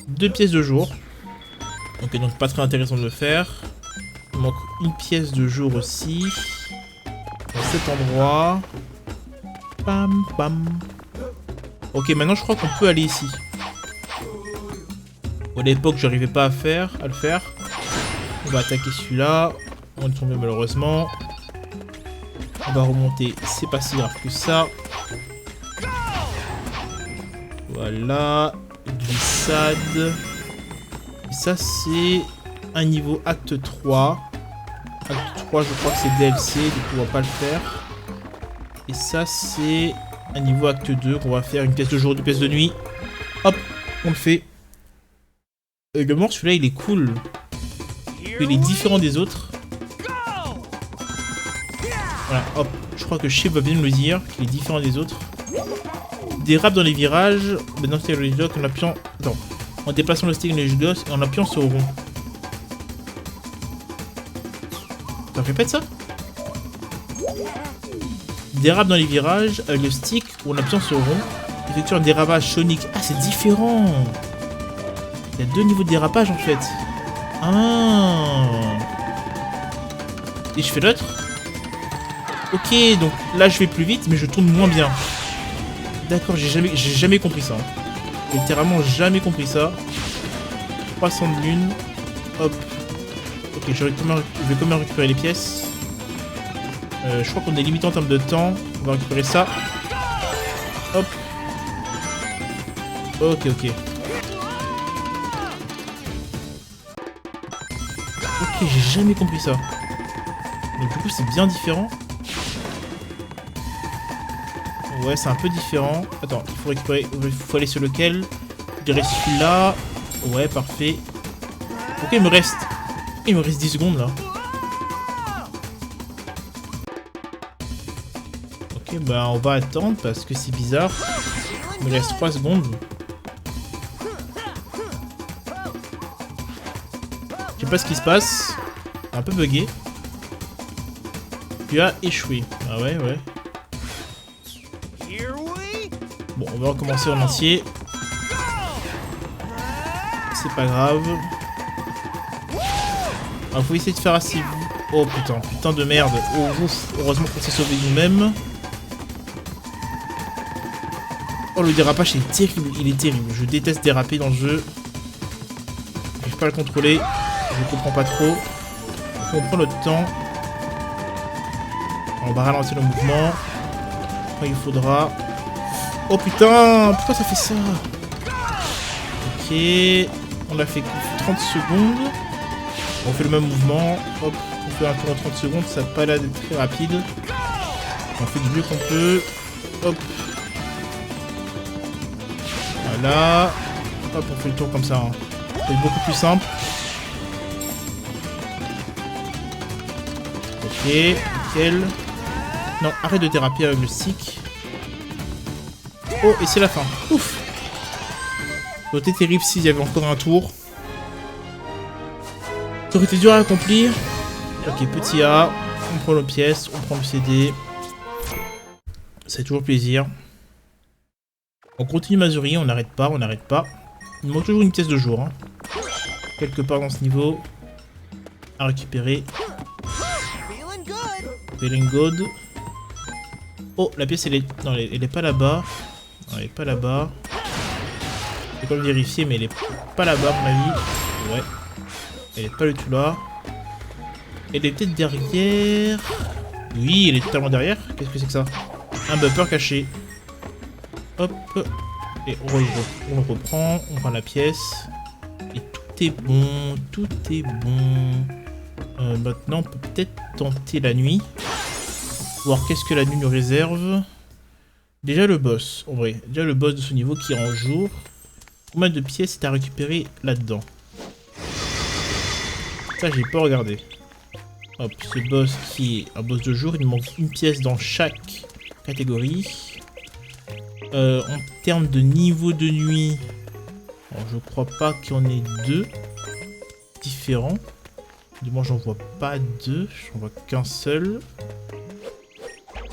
2 pièces de jour. Ok, donc pas très intéressant de le faire. Il manque une pièce de jour aussi. Dans cet endroit. Pam, pam. Ok, maintenant je crois qu'on peut aller ici. Bon, à l'époque, j'arrivais pas à le faire. On va attaquer celui-là. On est tombé malheureusement. On va remonter. C'est pas si grave que ça. Voilà. Glissade. Et ça, c'est un niveau acte 3. Acte 3, je crois que c'est DLC, donc on va pas le faire. Et ça, c'est un niveau acte 2 qu'on va faire. Une pièce de jour, 2 pièces de nuit. Hop, on le fait. Le mort, celui-là, il est cool. Il est différent des autres. Voilà, hop. Je crois que Shib va bien me le dire, qu'il est différent des autres. Dérape dans les virages. Maintenant, c'est le bloc en appuyant. Attends. en déplaçant le stick de Goss et en appuyant sur rond. T'en répètes ça? Dérape dans les virages avec le stick ou en appuyant sur rond. Effectue un dérapage sonique. Ah, c'est différent. Il y a deux niveaux de dérapage en fait. Ah. Et je fais l'autre. Ok, donc là je vais plus vite, mais je tourne moins bien. D'accord, j'ai jamais compris ça. J'ai littéralement jamais compris ça. 300 de lune. Hop. Ok, je vais quand même récupérer les pièces. Je crois qu'on est limité en termes de temps. On va récupérer ça. Hop. Ok, ok. Ok, j'ai jamais compris ça. Donc du coup c'est bien différent. Ouais, c'est un peu différent. Attends, il faut récupérer. Il faut aller sur lequel? Je dirais celui-là. Ouais, parfait. Ok, il me reste 10 secondes là. Ok, bah on va attendre parce que c'est bizarre. Il me reste 3 secondes. Je sais pas ce qui se passe. Un peu bugué. Tu as échoué. Ah ouais, ouais. Bon, on va recommencer en entier. C'est pas grave. Alors, faut essayer de faire assez vite. Oh putain, putain de merde. Oh ouf, heureusement qu'on s'est sauvé nous-mêmes. Oh, le dérapage est terrible, il est terrible. Je déteste déraper dans le jeu. J'arrive pas à le contrôler. Je comprends pas trop. Donc, on prend notre temps. On va ralentir le mouvement. Quand il faudra. Oh putain, pourquoi ça fait ça? Ok, on a fait 30 secondes. On fait le même mouvement. Hop, on fait un tour en 30 secondes, ça n'a pas l'air d'être très rapide. On fait du mieux qu'on peut. Hop. Voilà. Hop, on fait le tour comme ça. Hein. C'est beaucoup plus simple. Ok, nickel. Non, arrête de déraper avec le stick. Oh, et c'est la fin. Ouf. Ça aurait été terrible s'il y avait encore un tour. Ça aurait été dur à accomplir. Ok, petit A. On prend nos pièces, on prend le CD. C'est toujours plaisir. On continue Mazuri, on n'arrête pas, on n'arrête pas. Il manque toujours une pièce de jour. Hein. Quelque part dans ce niveau. À récupérer. Feeling good. Oh, la pièce, elle est... Non, elle est pas là-bas. Elle est pas là-bas. Je vais pas le vérifier, mais elle est pas là-bas, à mon avis. Ouais. Elle est pas du tout là. Elle est peut-être derrière. Oui, elle est totalement derrière. Qu'est-ce que c'est que ça? Un bumper caché. Hop. Et on le reprend. On prend la pièce. Et tout est bon. Tout est bon. Maintenant, on peut peut-être tenter la nuit. Voir qu'est-ce que la nuit nous réserve. Déjà le boss, en vrai. Déjà le boss de ce niveau qui est en jour. Combien de pièces est à récupérer là-dedans? Ça, j'ai pas regardé. Hop, ce boss qui est un boss de jour. Il manque une pièce dans chaque catégorie. En termes de niveau de nuit, alors, je crois pas qu'il y en ait deux différents. Du moins, j'en vois pas deux. J'en vois qu'un seul.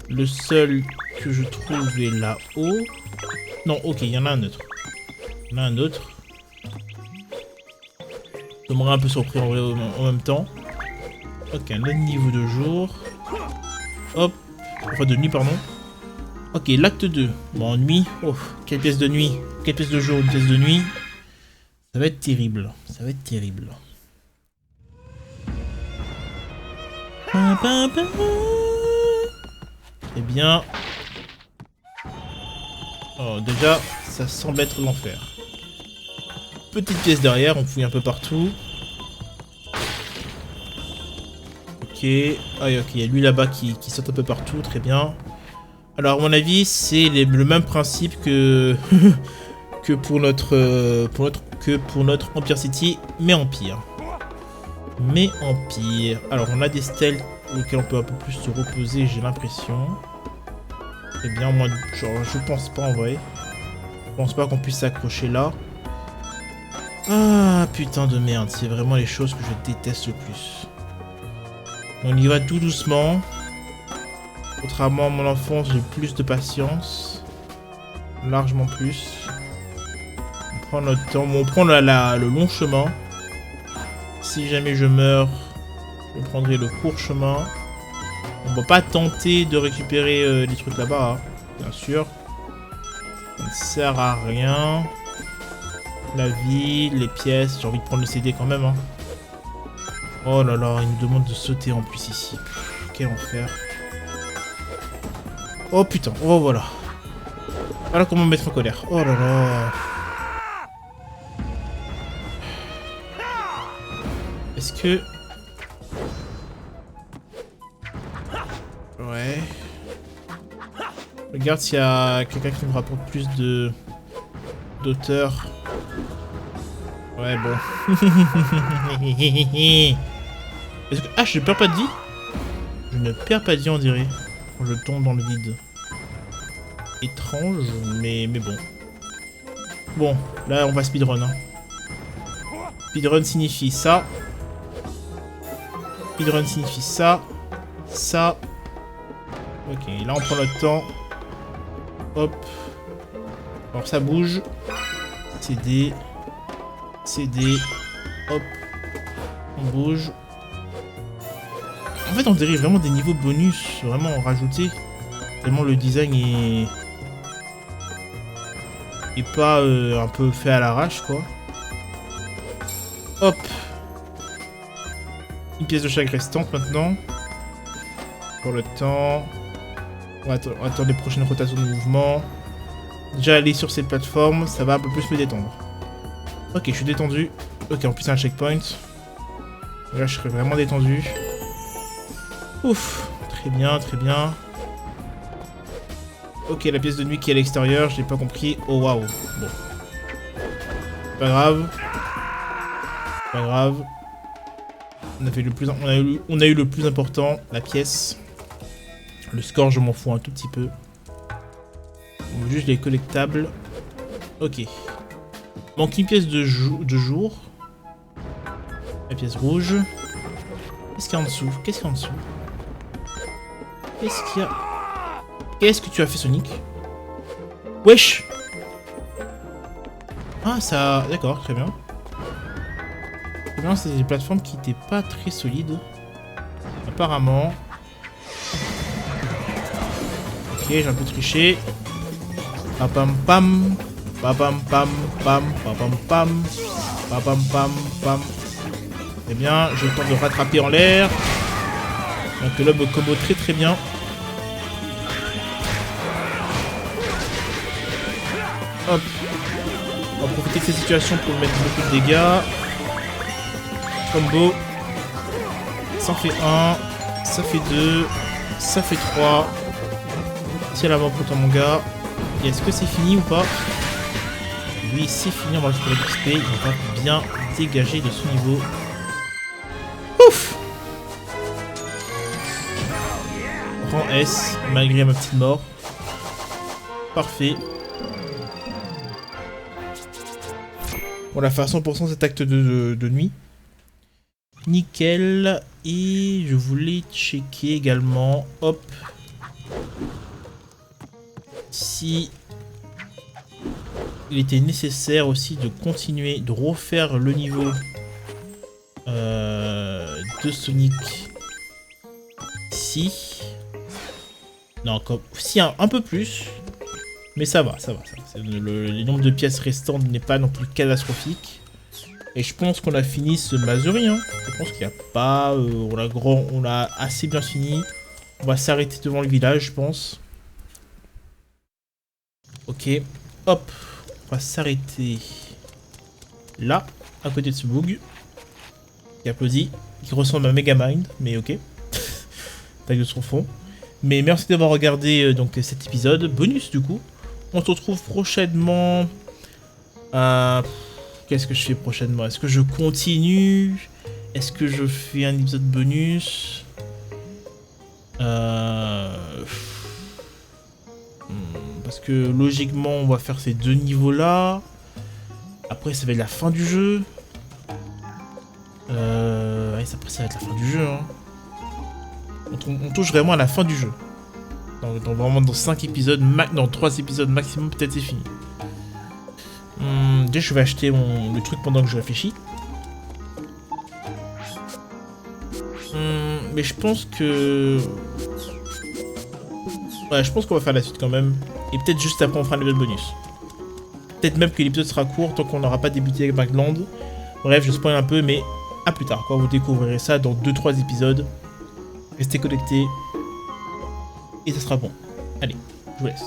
Le seul que je trouve est là-haut. Non, ok, il y en a un autre. Il y en a un autre. Ça m'aurait un peu surpris en vrai en même temps. Ok, un autre niveau de jour. Hop. Enfin, de nuit, pardon. Ok, l'acte 2. Bon, en nuit. Oh, quelle pièce de nuit. Quelle pièce de jour, une pièce de nuit. Ça va être terrible. Ça va être terrible. Eh bien... Oh, déjà, ça semble être l'enfer. Petite pièce derrière, on fouille un peu partout. Ok. Ah, ok, il y a lui là-bas qui saute un peu partout, très bien. Alors, à mon avis, c'est le même principe que... que pour notre Empire City, mais en pire. Mais en pire. Alors, on a des stealths auxquels on peut un peu plus se reposer, j'ai l'impression. Eh bien, moi, genre, je pense pas en vrai. Je pense pas qu'on puisse s'accrocher là. Ah, putain de merde, c'est vraiment les choses que je déteste le plus. On y va tout doucement. Contrairement à mon enfance, j'ai plus de patience. Largement plus. On prend notre temps, on prend le long chemin. Si jamais je meurs, je prendrai le court chemin. On va pas tenter de récupérer les trucs là-bas, hein, bien sûr. Ça ne sert à rien. La vie, les pièces, j'ai envie de prendre le CD quand même. Hein. Oh là là, il me demande de sauter en plus ici. Quel enfer. Oh putain, oh voilà. Voilà comment me mettre en colère. Oh là là. Est-ce que... Ouais. Regarde s'il y a quelqu'un qui me rapporte plus d'auteur. Ouais, bon. Est-ce que... Ah, je perds pas de vie? Je ne perds pas de vie, on dirait. Quand je tombe dans le vide. Étrange, mais bon. Bon, là, on va speedrun. Hein. Speedrun signifie ça. Speedrun signifie ça. Ça. Ok, là, on prend notre temps. Hop. Alors, ça bouge. CD. CD. Hop. On bouge. En fait, on dirait vraiment des niveaux bonus, vraiment rajoutés. Tellement le design est pas un peu fait à l'arrache, quoi. Hop. Une pièce de chaque restante maintenant. Pour le temps. On va attendre les prochaines rotations de mouvement. Déjà aller sur cette plateforme, ça va un peu plus me détendre. Ok, je suis détendu. Ok, en plus c'est un checkpoint. Là, je serai vraiment détendu. Ouf, très bien, très bien. Ok, la pièce de nuit qui est à l'extérieur, je n'ai pas compris. Oh waouh, bon. Pas grave. Pas grave. On a fait le plus, on a eu le plus important, la pièce. Le score, je m'en fous un tout petit peu. On veut juste les collectables. Ok. Manque une pièce de jour. La pièce rouge. Qu'est-ce qu'il y a en dessous? Qu'est-ce qu'il y a en dessous? Qu'est-ce qu'il y a? Qu'est-ce que tu as fait, Sonic? Wesh! Ah, ça... D'accord, très bien. Très bien, c'est des plateformes qui n'étaient pas très solides. Apparemment. Ok, j'ai un peu triché. Papam pam. Papam pam pam. Papam pam. Papam pam pam. Très bien, j'ai le temps de rattraper en l'air. Donc là, me combo très très bien. Hop. On va profiter de cette situation pour mettre beaucoup de dégâts. Combo. Ça fait 1. Ça fait 2. Ça fait 3. Tiens l'avant pour toi mon gars. Et est-ce que c'est fini ou pas? Oui, c'est fini, on va récupérer l'XP. On va bien dégager de ce niveau. Ouf! Rang S, malgré ma petite mort. Parfait. On l'a fait à 100% cet acte de nuit. Nickel. Et je voulais checker également. Hop. Si il était nécessaire aussi de continuer, de refaire le niveau de Sonic ici. Non, comme si un peu plus. Mais ça va, ça va. Le nombre de pièces restantes n'est pas non plus catastrophique. Et je pense qu'on a fini ce Mazuri. Hein. Je pense qu'il n'y a pas... on a assez bien fini. On va s'arrêter devant le village, je pense. Ok. Hop. On va s'arrêter là, à côté de ce boug. Qui applaudit. Qui ressemble à Megamind, mais ok. Taille de son fond. Mais merci d'avoir regardé donc cet épisode. Bonus du coup. On se retrouve prochainement. Qu'est-ce que je fais prochainement? Est-ce que je continue? Est-ce que je fais un épisode bonus? Parce que logiquement on va faire ces deux niveaux là. Après, ça va être la fin du jeu. Ouais, après, ça va être la fin du jeu. Hein. On touche vraiment à la fin du jeu. Vraiment dans 5 épisodes, dans 3 épisodes maximum, peut-être c'est fini. Déjà, je vais acheter le truc pendant que je réfléchis. Mais je pense que... Ouais, je pense qu'on va faire la suite quand même. Et peut-être juste après, on fera le level bonus. Peut-être même que l'épisode sera court tant qu'on n'aura pas débuté avec Backland. Bref, je spoil un peu, mais à plus tard. Quoi. Vous découvrirez ça dans 2-3 épisodes. Restez connectés. Et ça sera bon. Allez, je vous laisse.